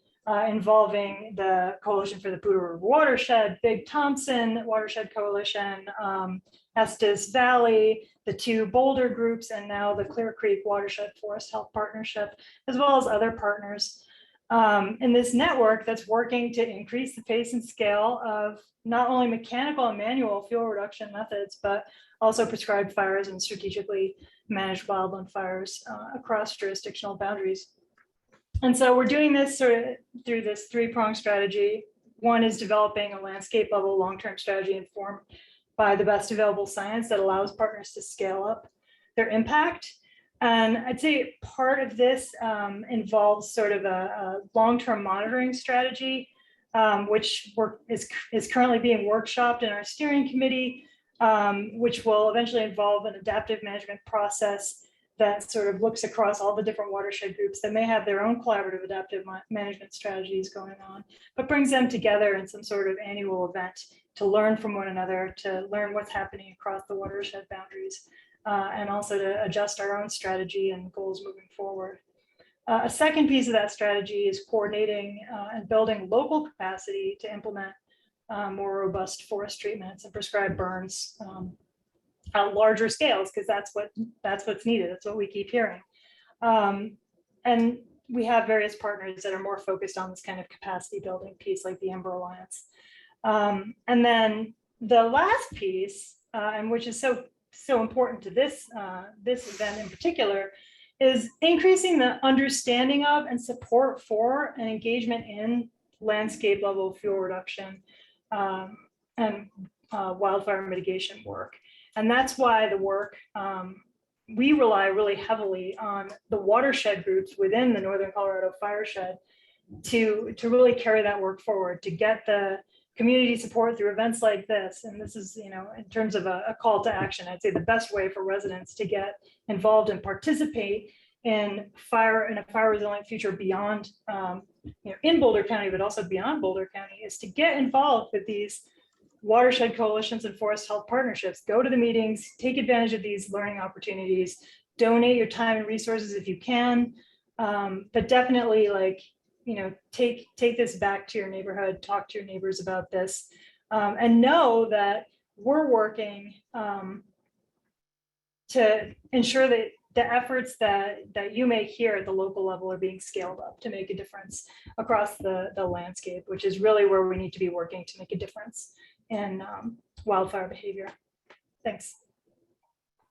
involving the Coalition for the Poudre River Watershed, Big Thompson Watershed Coalition, Estes Valley, the 2 Boulder groups, and now the Clear Creek Watershed Forest Health Partnership, as well as other partners. And this network that's working to increase the pace and scale of not only mechanical and manual fuel reduction methods, but also prescribed fires and strategically managed wildland fires across jurisdictional boundaries. And so we're doing this sort of through this three-pronged strategy. One is developing a landscape level long-term strategy informed by the best available science that allows partners to scale up their impact. And I'd say part of this involves sort of a long-term monitoring strategy, which is currently being workshopped in our steering committee, which will eventually involve an adaptive management process that sort of looks across all the different watershed groups that may have their own collaborative adaptive management strategies going on, but brings them together in some sort of annual event to learn from one another, to learn what's happening across the watershed boundaries, and also to adjust our own strategy and goals moving forward. A second piece of that strategy is coordinating and building local capacity to implement more robust forest treatments and prescribed burns at larger scales, because that's what's needed. That's what we keep hearing. And we have various partners that are more focused on this kind of capacity building piece, like the Ember Alliance. And then the last piece, and which is so important to this event in particular, is increasing the understanding of and support for and engagement in landscape level fuel reduction and wildfire mitigation work. And that's why the work, we rely really heavily on the watershed groups within the Northern Colorado Fireshed to really carry that work forward, to get the community support through events like this. And this is, in terms of a call to action, I'd say the best way for residents to get involved and participate in a fire resilient future beyond, in Boulder County, but also beyond Boulder County, is to get involved with these watershed coalitions and forest health partnerships. Go to the meetings, take advantage of these learning opportunities, donate your time and resources if you can, but definitely take this back to your neighborhood, talk to your neighbors about this, and know that we're working to ensure that the efforts that you make here at the local level are being scaled up to make a difference across the landscape, which is really where we need to be working to make a difference in wildfire behavior. Thanks.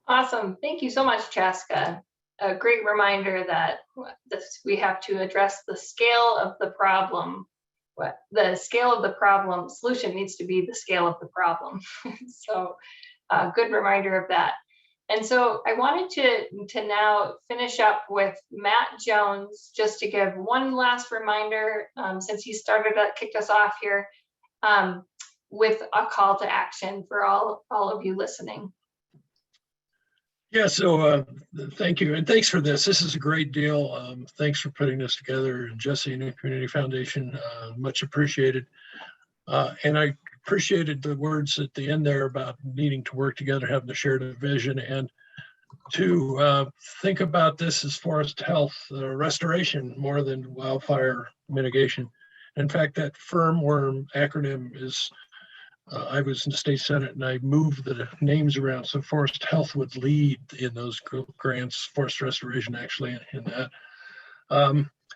Awesome. Thank you so much, Chaska. A great reminder that we have to address the scale of the problem. The scale of the problem solution needs to be the scale of the problem. So good reminder of that. And so I wanted to now finish up with Matt Jones, just to give one last reminder, since he kicked us off here, with a call to action for all of you listening. Yeah, so thank you, and thanks for this. This is a great deal. Thanks for putting this together, Jessie and the Community Foundation, much appreciated. And I appreciated the words at the end there about needing to work together, having to share the vision, and to think about this as forest health restoration more than wildfire mitigation. In fact, that FIRMWORM acronym is, I was in the state senate and I moved the names around so forest health would lead in those grants, forest restoration actually in that.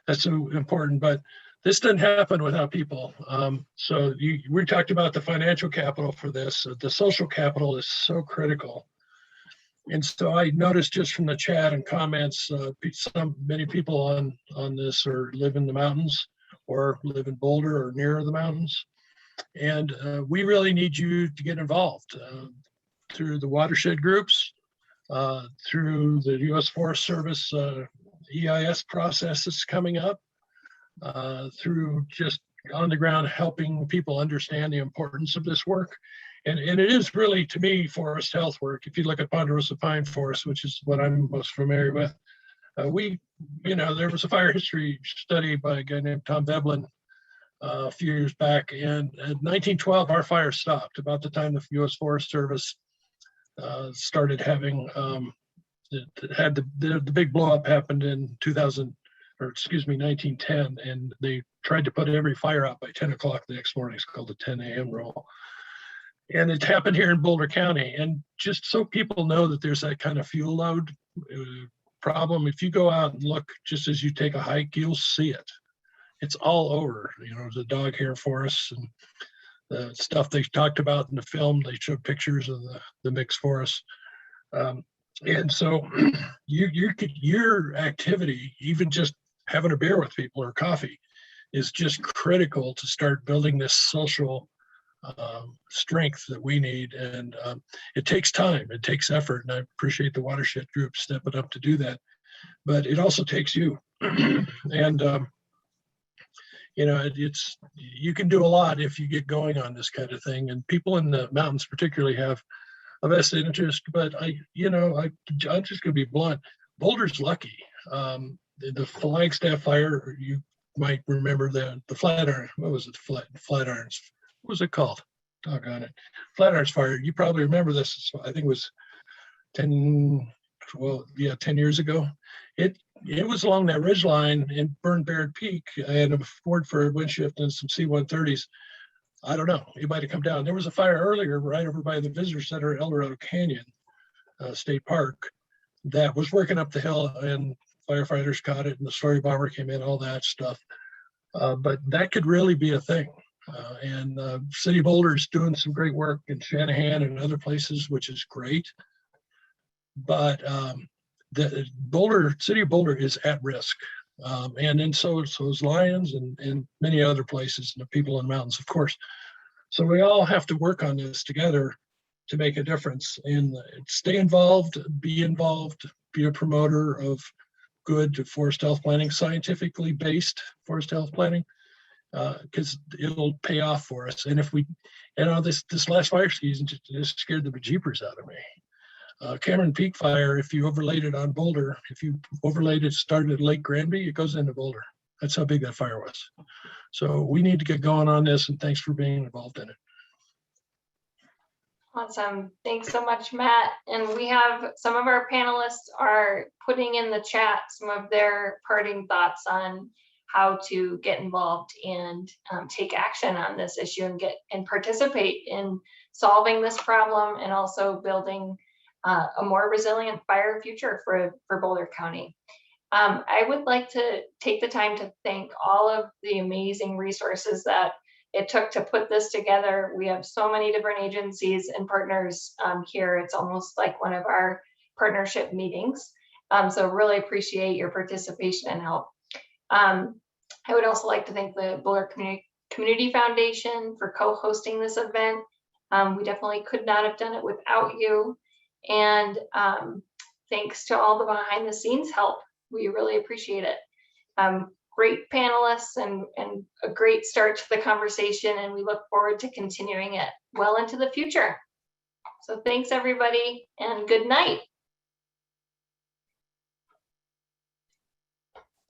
That's so important, but this doesn't happen without people. So we talked about the financial capital for this. The social capital is so critical. And so I noticed just from the chat and comments, many people on this live in the mountains or live in Boulder or near the mountains. And we really need you to get involved through the watershed groups, through the U.S. Forest Service EIS process that's coming up, through just on the ground helping people understand the importance of this work. And it is really, to me, forest health work. If you look at Ponderosa Pine Forest, which is what I'm most familiar with, there was a fire history study by a guy named Tom Veblen a few years back, and in 1912 our fire stopped about the time the U.S. Forest Service started having the big blow up happened in 1910, and they tried to put every fire out by 10 o'clock the next morning. It's called the 10 a.m. rule, and it happened here in Boulder County. And just so people know that there's that kind of fuel load problem, if you go out and look just as you take a hike, you'll see it. it's all over. You know, there's a dog hair forests and the stuff they talked about in the film. They showed pictures of the mixed forests. And so your activity, even just having a beer with people or coffee, is just critical to start building this social strength that we need. And it takes time, it takes effort. And I appreciate the watershed group stepping up to do that. But it also takes you. And, you know, you can do a lot if you get going on this kind of thing. And people in the mountains particularly have a vested interest, but I'm just gonna be blunt. Boulder's lucky. The Flagstaff fire, you might remember the Flatiron, what was it? Flatirons, what was it called? Doggone it. Flatirons fire, you probably remember this. I think it was 10 years ago. It was along that ridge line and burned Baird Peak and a Ford for wind shift and some C-130s. I don't know, it might have come down. There was a fire earlier right over by the visitor center at El Dorado Canyon State Park that was working up the hill, and firefighters caught it and the story bomber came in, all that stuff. But that could really be a thing. And City of Boulder is doing some great work in Shanahan and other places, which is great. But the City of Boulder is at risk. And then so is Lyons and many other places, and the people in the mountains, of course. So we all have to work on this together to make a difference and stay involved, be a promoter of good forest health planning, scientifically based forest health planning, because it'll pay off for us. And if we, this last fire season just scared the bejeepers out of me. Cameron Peak fire, if you overlaid it on Boulder, if you overlaid it, started at Lake Granby, it goes into Boulder. That's how big that fire was. So we need to get going on this, and thanks for being involved in it. Awesome. Thanks so much, Matt. And we have some of our panelists are putting in the chat some of their parting thoughts on how to get involved and take action on this issue and participate in solving this problem and also building a more resilient fire future for Boulder County. I would like to take the time to thank all of the amazing resources that it took to put this together. We have so many different agencies and partners here. It's almost like one of our partnership meetings. So really appreciate your participation and help. I would also like to thank the Boulder Community Foundation for co-hosting this event. We definitely could not have done it without you. And thanks to all the behind the scenes help. We really appreciate it. Great panelists and a great start to the conversation, and we look forward to continuing it well into the future. So thanks everybody, and good night.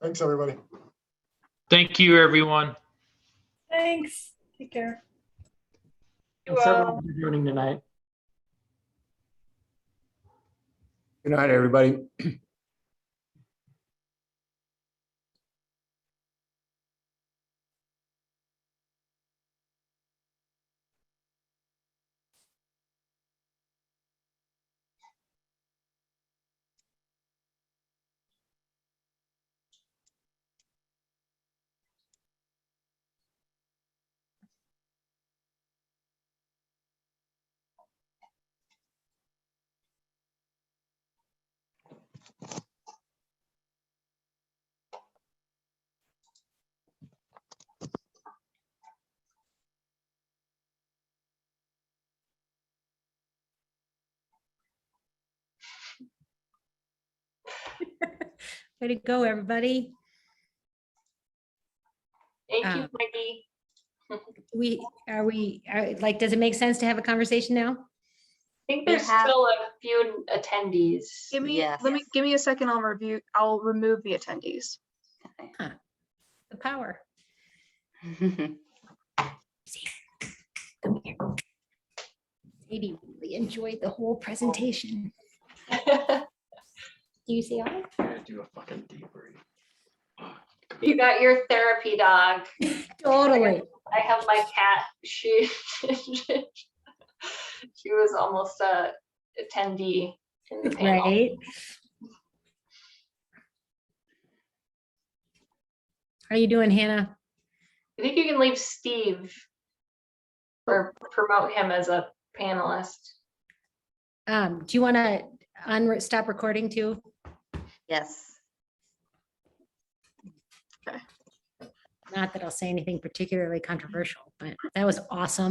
Thanks everybody. Thank you, everyone. Thanks. Take care. Thanks everyone for joining tonight. Good night, everybody. Way to go, everybody. Thank you, Maggie. Does it make sense to have a conversation now? I think there's still a few attendees. Give me a second. I'll remove the attendees. Huh. The power. Come here. Sadie really enjoyed the whole presentation. Do you see all? Yeah, do a fucking debrief. You got your therapy dog. Totally. I have my cat. She was almost a attendee in the panel. Right. How are you doing, Hannah? I think you can leave Steve or promote him as a panelist. Do you want to stop recording too? Yes. Not that I'll say anything particularly controversial, but that was awesome.